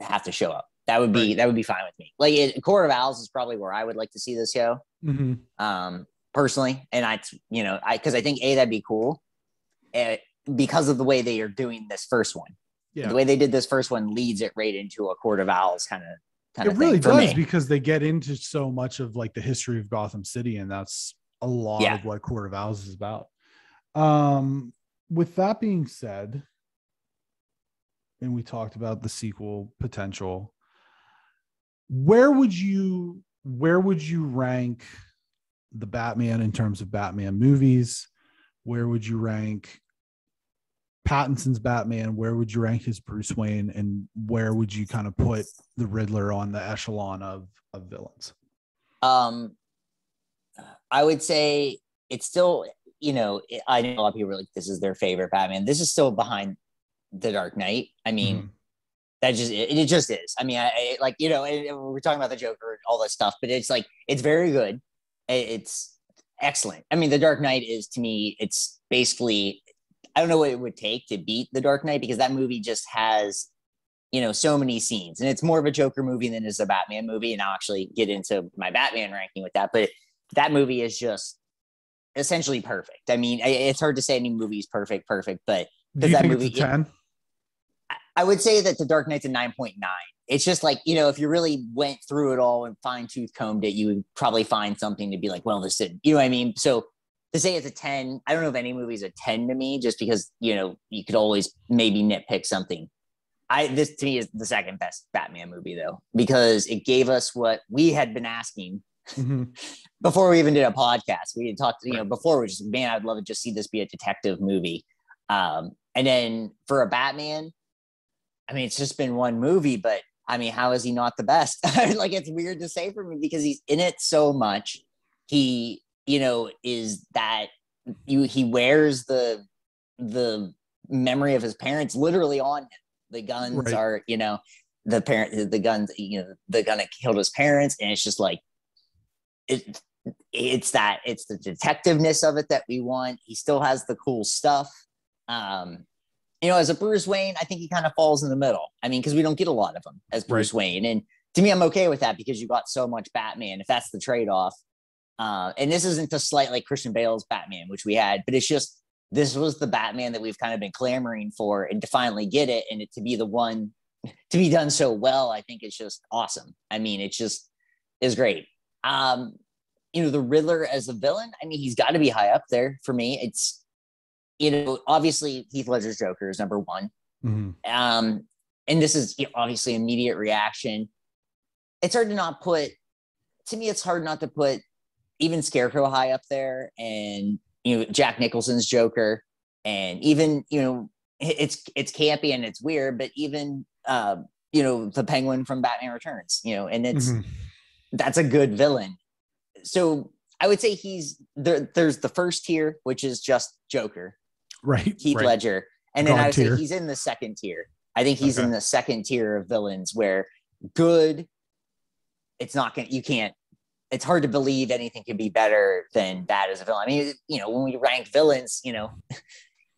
have to show up. That would be fine with me. Like Court of Owls is probably where I would like to see this show. Personally. And because I think that'd be cool because of the way they are doing this first one. Yeah. The way they did this first one leads it right into a Court of Owls kind of it really does, because they get into so much of like the history of Gotham City, and that's a lot of what Court of Owls is about. With that being said, and we talked about the sequel potential, where would you rank the Batman in terms of Batman movies? Where would you rank Pattinson's Batman? Where would you rank his Bruce Wayne? And where would you kind of put the Riddler on the echelon of villains? I would say it's still, I know a lot of people are like, this is their favorite Batman. This is still behind The Dark Knight. I mean, that just, it just is. I mean, we're talking about the Joker and all this stuff, but it's like, it's very good. It's excellent. I mean, The Dark Knight is, to me, it's basically, I don't know what it would take to beat The Dark Knight, because that movie just has, so many scenes, and it's more of a Joker movie than it is a Batman movie. And I'll actually get into my Batman ranking with that, but that movie is just essentially perfect. I mean, it's hard to say any movie is perfect, but do you think it's a 10? I would say that The Dark Knight's a 9.9. It's just like, if you really went through it all and fine tooth combed it, you would probably find something to be like, well, this didn't, you know what I mean? So to say it's a 10, I don't know if any movie's a 10 to me, just because, you could always maybe nitpick something. This to me is the second best Batman movie, though, because it gave us what we had been asking before we even did a podcast. We had talked, before, we just, man, I'd love to just see this be a detective movie. And then for a Batman, I mean, it's just been one movie, but I mean, how is he not the best? Like, it's weird to say for me, because he's in it so much. He, is that he wears the memory of his parents literally on him. The guns are, the guns, the gun that killed his parents. And it's just like, it's the detectiveness of it that we want. He still has the cool stuff. As a Bruce Wayne, I think he kind of falls in the middle. I mean, because we don't get a lot of him as Bruce Wayne. And to me, I'm okay with that, because you got so much Batman, if that's the trade-off. And this isn't to slight like Christian Bale's Batman, which we had, but it's just, this was the Batman that we've kind of been clamoring for, and to finally get it, and it to be the one to be done so well, I think it's just awesome. I mean, it just is great. The Riddler as a villain, I mean, he's got to be high up there for me. obviously Heath Ledger's Joker is number one. Mhm. And this is obviously immediate reaction. It's hard to not put, to me, it's hard not to put even Scarecrow high up there, and Jack Nicholson's Joker, and even it's campy and it's weird, but even the Penguin from Batman Returns, and that's a good villain. So I would say there's the first tier, which is just Joker, right? Heath right. Ledger, and then God I would tier. say he's in the second tier. I think he's in the second tier of villains where good. It's not gonna. You can't. It's hard to believe anything can be better than that as a villain. I mean, when we rank villains,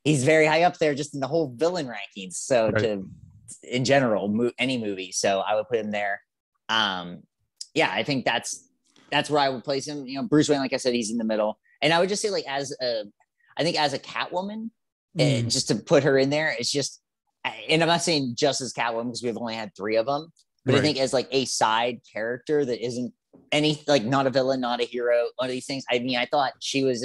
he's very high up there just in the whole villain rankings. So in general, any movie. So I would put him there. I think that's where I would place him. Bruce Wayne, like I said, he's in the middle. And I would just say, like, I think as a Catwoman, just to put her in there, it's just, and I'm not saying just as Catwoman because we've only had 3 of them, but I think as like a side character that isn't not a villain, not a hero, one of these things. I mean, I thought she was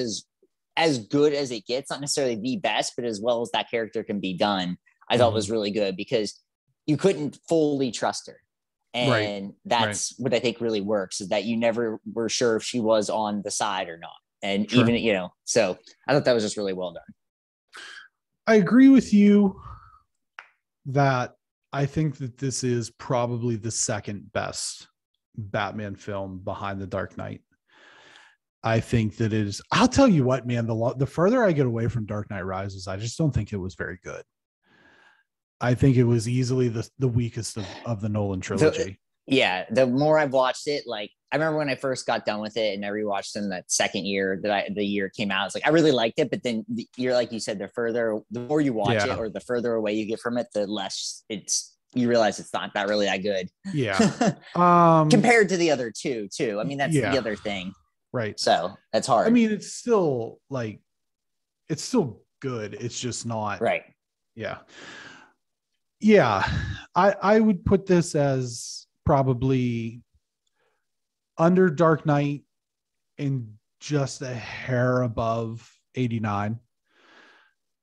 as good as it gets, not necessarily the best, but as well as that character can be done. I thought was really good because you couldn't fully trust her. And that's what I think really works, is that you never were sure if she was on the side or not. And even, so I thought that was just really well done. I agree with you that I think that this is probably the second best Batman film behind The Dark Knight. I think that it is. I'll tell you what, man, the further I get away from Dark Knight Rises, I just don't think it was very good. I think it was easily the weakest of the Nolan trilogy. The more I've watched it, like I remember when I first got done with it and I rewatched it in that second year the year it came out, it's like I really liked it, but then you're like you said, the more you watch it or the further away you get from it, the less you realize it's not that really that good. Yeah. Compared to the other two too. I mean, that's the other thing. Right. So that's hard. I mean, it's still good. It's just not. Right. Yeah. Yeah. I would put this as probably under Dark Knight and just a hair above 89.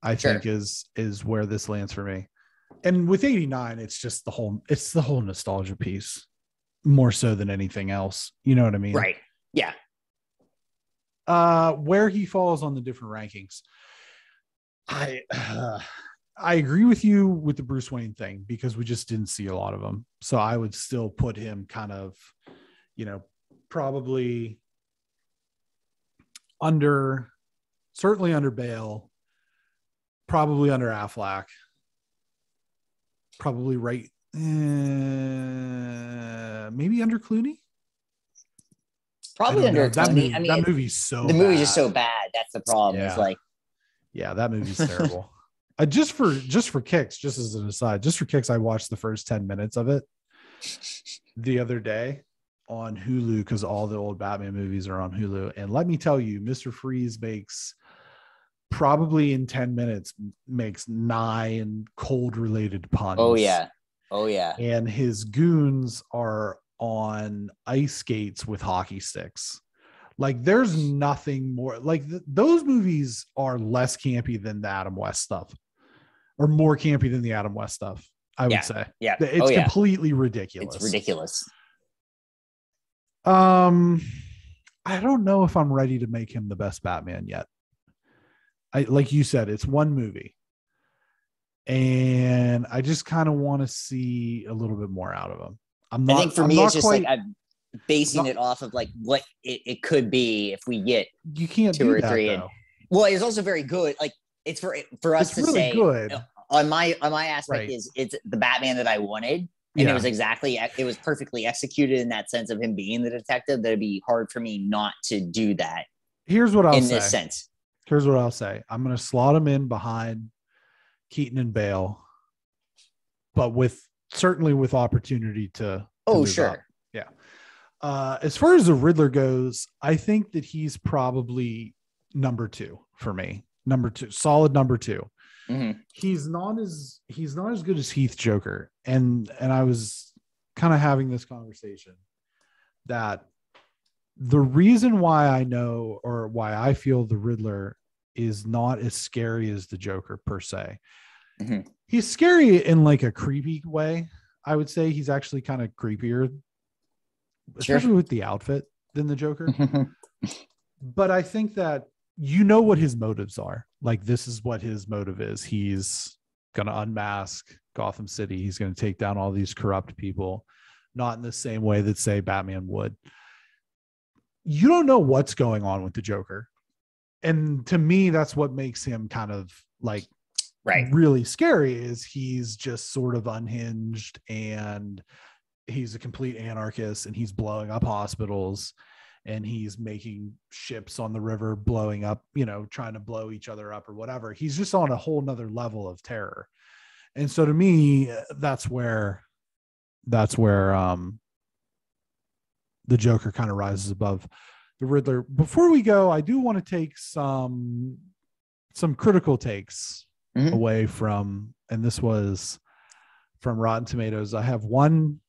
I think is where this lands for me. And with 89, it's just the whole nostalgia piece more so than anything else. You know what I mean? Right. Yeah. Where he falls on the different rankings. I agree with you with the Bruce Wayne thing because we just didn't see a lot of them. So I would still put him kind of, probably certainly under Bale, probably under Affleck. Probably right. Maybe under Clooney. Probably under that Clooney. Movie, that movie's so. The movie's just so bad. That's the problem. Yeah. It's like, that movie's terrible. Just for kicks, just as an aside, just for kicks, I watched the first 10 minutes of it the other day on Hulu because all the old Batman movies are on Hulu. And let me tell you, Mr. Freeze makes. Probably in 10 minutes makes 9 cold related puns. Oh yeah. And his goons are on ice skates with hockey sticks. Like there's nothing more like those movies are less campy than the Adam West stuff or more campy than the Adam West stuff. I would say. Yeah. It's completely ridiculous. It's ridiculous. I don't know if I'm ready to make him the best Batman yet. Like you said, it's one movie. And I just kind of want to see a little bit more out of him. I think for me, it's just like I'm basing it off of like what it could be if we get you can't 2 do or that, 3. And, well, it's also very good. Like it's for us it's to really say good. On my aspect it's the Batman that I wanted. And it was perfectly executed in that sense of him being the detective. That'd be hard for me not to do that. Here's what I'll say. In this sense. Here's what I'll say. I'm going to slot him in behind Keaton and Bale, but certainly with opportunity to move sure. up. Yeah. As far as the Riddler goes, I think that he's probably number 2 for me. Number 2, solid number 2. Mm-hmm. He's not as good as Heath Joker. And I was kind of having this conversation that the reason why I know or why I feel the Riddler is not as scary as the Joker per se. Mm-hmm. He's scary in like a creepy way. I would say he's actually kind of creepier, especially with the outfit, than the Joker. But I think that you know what his motives are. Like, this is what his motive is. He's going to unmask Gotham City. He's going to take down all these corrupt people, not in the same way that, say, Batman would. You don't know what's going on with the Joker. And to me, that's what makes him kind of like really scary, is he's just sort of unhinged, and he's a complete anarchist, and he's blowing up hospitals, and he's making ships on the river blowing up, you know, trying to blow each other up or whatever. He's just on a whole nother level of terror. And so to me, that's where the Joker kind of rises above the Riddler. Before we go, I do want to take some critical takes away from, and this was from Rotten Tomatoes. I have one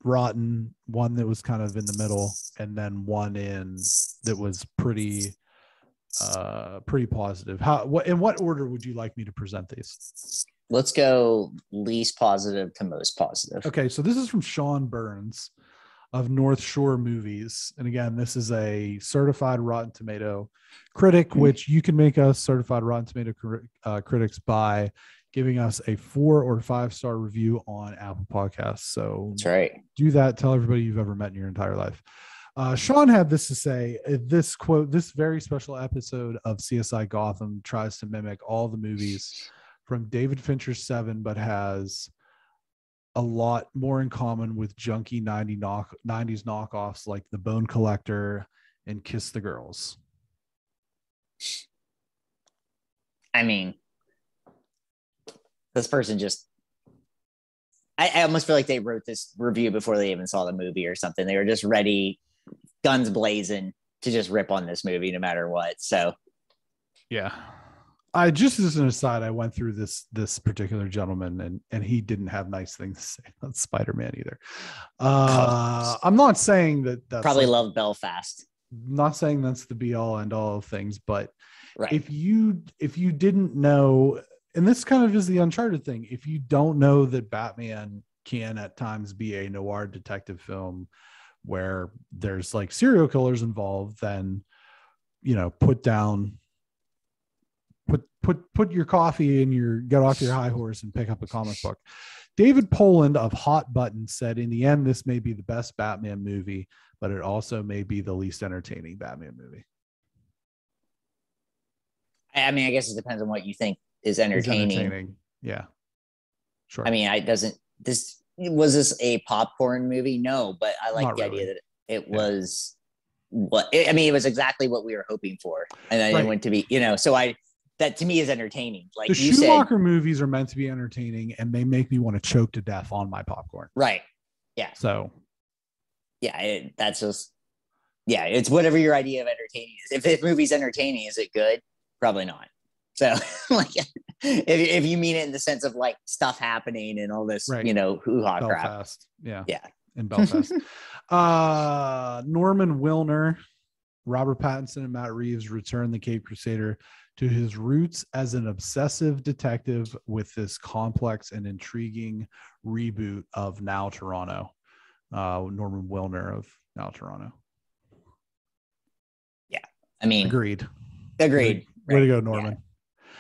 rotten, one that was kind of in the middle, and then one that was pretty positive. In what order would you like me to present these? Let's go least positive to most positive. Okay, so this is from Sean Burns of North Shore Movies. And again, this is a certified Rotten Tomato critic, which you can make us certified Rotten Tomato critics by giving us a 4 or 5-star review on Apple Podcasts. So that's right. Do that. Tell everybody you've ever met in your entire life. Sean had this to say, this quote, "This very special episode of CSI Gotham tries to mimic all the movies from David Fincher's Seven, but has a lot more in common with junky 90s knockoffs like The Bone Collector and Kiss the Girls." I mean, this person just, I almost feel like they wrote this review before they even saw the movie or something. They were just ready, guns blazing, to just rip on this movie no matter what. So yeah, I just, as an aside, I went through this particular gentleman, and he didn't have nice things to say about Spider-Man either. I'm not saying that's probably loved Belfast. Not saying that's the be all end all of things, but if you didn't know, and this kind of is the Uncharted thing, if you don't know that Batman can at times be a noir detective film where there's like serial killers involved, then, you know, put your coffee and get off your high horse and pick up a comic book. David Poland of Hot Button said, "In the end, this may be the best Batman movie, but it also may be the least entertaining Batman movie." I mean, I guess it depends on what you think is entertaining. Yeah, sure. I mean, was this a popcorn movie? No, but I like the idea that it was it was exactly what we were hoping for, and I didn't want to be, you know. So that to me is entertaining. Like the Schumacher movies are meant to be entertaining, and they make me want to choke to death on my popcorn. Right. Yeah. So. Yeah, that's just. Yeah, it's whatever your idea of entertaining is. If the movie's entertaining, is it good? Probably not. So, like, if you mean it in the sense of like stuff happening and all this, you know, hoo-ha crap. Yeah. In Belfast. Norman Wilner, Robert Pattinson, and Matt Reeves return the Caped Crusader to his roots as an obsessive detective with this complex and intriguing reboot of Now Toronto. Norman Wilner of Now Toronto. Yeah, I mean, agreed. Way to go, Norman.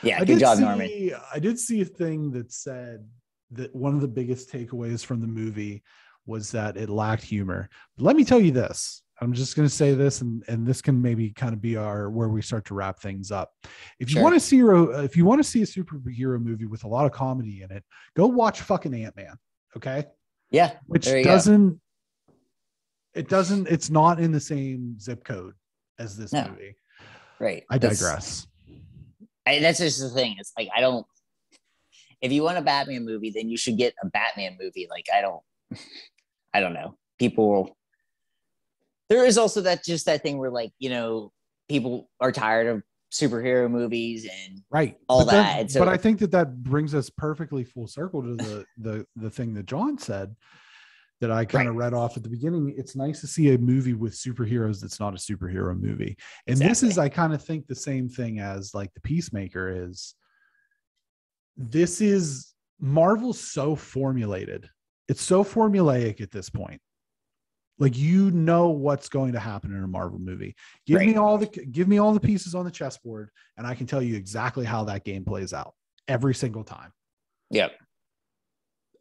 Yeah, good job, Norman. I did see a thing that said that one of the biggest takeaways from the movie was that it lacked humor. But let me tell you this. I'm just going to say this, and this can maybe kind of be where we start to wrap things up. If you want to see a superhero movie with a lot of comedy in it, go watch fucking Ant-Man. Okay. Yeah. It's not in the same zip code as this movie. Right. I digress. That's just the thing. It's like, if you want a Batman movie, then you should get a Batman movie. Like, I don't know. There is also that thing where, like, you know, people are tired of superhero movies and all that. But I think that brings us perfectly full circle to the thing that John said. that I kind of read off at the beginning. It's nice to see a movie with superheroes that's not a superhero movie. And this is, I kind of think the same thing as like the Peacemaker is. This is Marvel's so formulated. It's so formulaic at this point. Like, you know what's going to happen in a Marvel movie. Give me all the pieces on the chessboard, and I can tell you exactly how that game plays out every single time. Yep.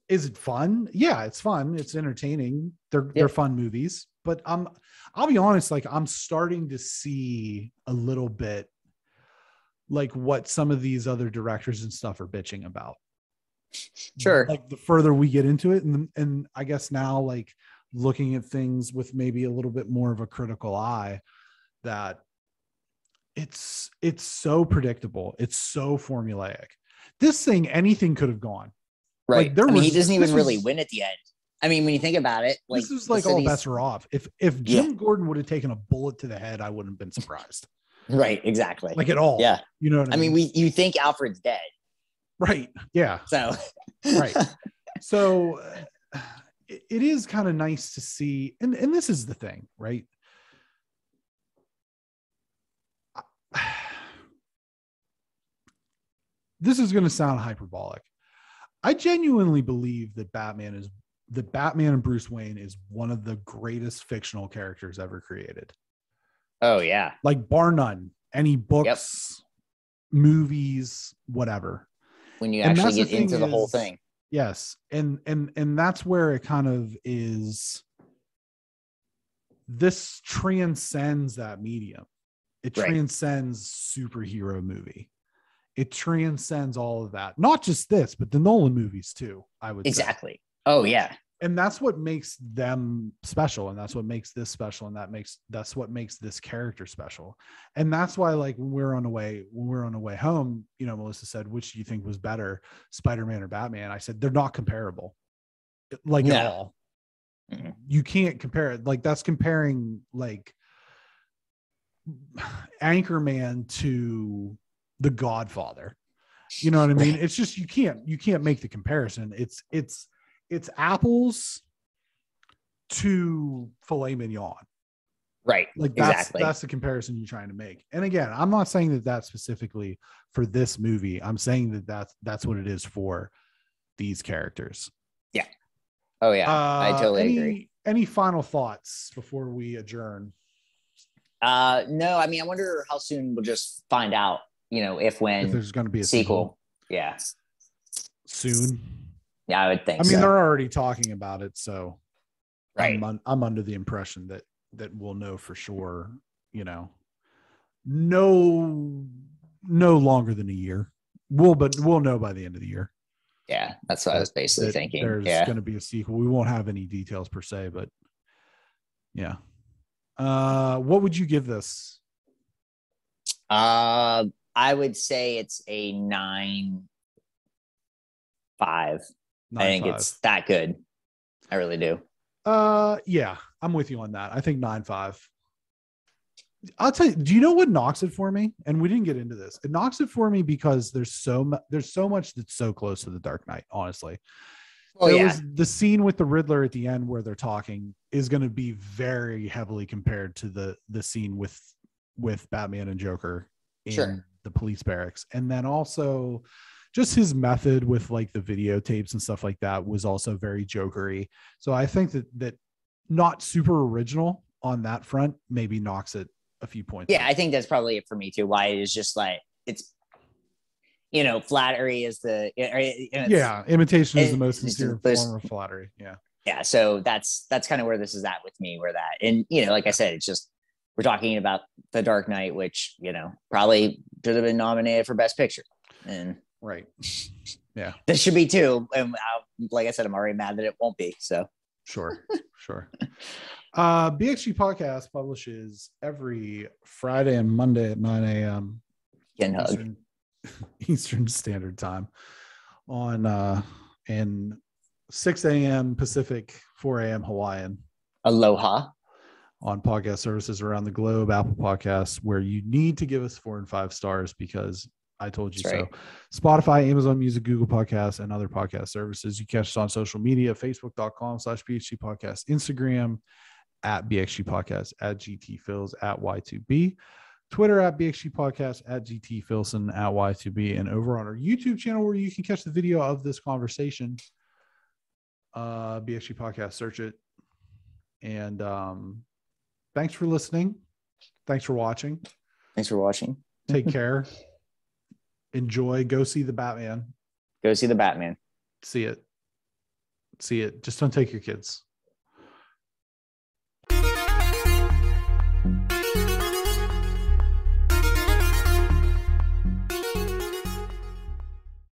Is it fun? Yeah, it's fun. It's entertaining. They're fun movies. But I'll be honest, like, I'm starting to see a little bit like what some of these other directors and stuff are bitching about. Sure. Like, the further we get into it, and I guess now, like, looking at things with maybe a little bit more of a critical eye, that it's so predictable. It's so formulaic. This thing, anything could have gone. Right. Like, he doesn't even really win at the end. I mean, when you think about it, like, this is like all bets are off. If Jim Gordon would have taken a bullet to the head, I wouldn't have been surprised. Right. Exactly. Like, at all. Yeah. You know what I mean? You think Alfred's dead. Right. Yeah. So. Right. So it is kind of nice to see. And this is the thing, right? This is going to sound hyperbolic. I genuinely believe that Batman and Bruce Wayne is one of the greatest fictional characters ever created. Oh yeah. Like, bar none. Any books, movies, whatever. When you actually get into the whole thing. Yes. And that's where it kind of is. This transcends that medium. It transcends superhero movie. It transcends all of that. Not just this, but the Nolan movies too, I would say. Exactly. Oh yeah. And that's what makes them special. And that's what makes this special. And that's what makes this character special. And that's why, like, when we're on the way home, you know, Melissa said, which do you think was better, Spider-Man or Batman? I said, they're not comparable. Like, at all. Mm-hmm. You can't compare it. Like, that's comparing like Anchorman to The Godfather. You know what I mean? It's just, you can't make the comparison. It's apples to filet mignon. Right. Like, that's the comparison you're trying to make. And again, I'm not saying that that's specifically for this movie. I'm saying that that's what it is for these characters. Yeah. Oh yeah. I totally agree. Any final thoughts before we adjourn? No, I mean, I wonder how soon we'll just find out, you know, if there's going to be a sequel. Yeah. Soon. Yeah, I would think. I mean, they're already talking about it, so right. I'm under the impression that we'll know for sure. You know, no longer than a year. We'll know by the end of the year. Yeah, that's what I was basically thinking. There's going to be a sequel. We won't have any details per se, but yeah. What would you give this? I would say it's a 9.5. I think it's that good. I really do. Yeah, I'm with you on that. I think 9.5. I'll tell you, do you know what knocks it for me? And we didn't get into this. It knocks it for me because there's so much that's so close to The Dark Knight, honestly. Was the scene with the Riddler at the end where they're talking is going to be very heavily compared to the scene with Batman and Joker in the police barracks. And then also just his method with like the videotapes and stuff like that was also very Jokery. So I think that not super original on that front maybe knocks it a few points. Yeah, I think that's probably it for me too. Why it is just like, it's, you know, flattery is the imitation is the most sincere form of flattery. Yeah. So that's kind of where this is at with me, where that, and you know, like I said, it's just, we're talking about The Dark Knight, which, you know, probably should have been nominated for Best Picture. And right. Yeah. This should be too. And like I said, I'm already mad that it won't be. So Sure. BXG Podcast publishes every Friday and Monday at 9 a.m. Eastern Standard Time on and 6 a.m. Pacific, 4 a.m. Hawaiian. Aloha. On podcast services around the globe, Apple Podcasts, where you need to give us 4 and 5 stars because I told you That's right. so. Spotify, Amazon Music, Google Podcasts, and other podcast services. You catch us on social media, facebook.com/BXG Podcast, Instagram at BXG Podcast, at GT Phils, at Y2B, Twitter at BXG Podcast, at GT Filson, at Y2B, and over on our YouTube channel where you can catch the video of this conversation. BXG Podcast, search it. And thanks for listening. Thanks for watching. Take care. Enjoy. Go see the Batman. Go see the Batman. See it. Just don't take your kids.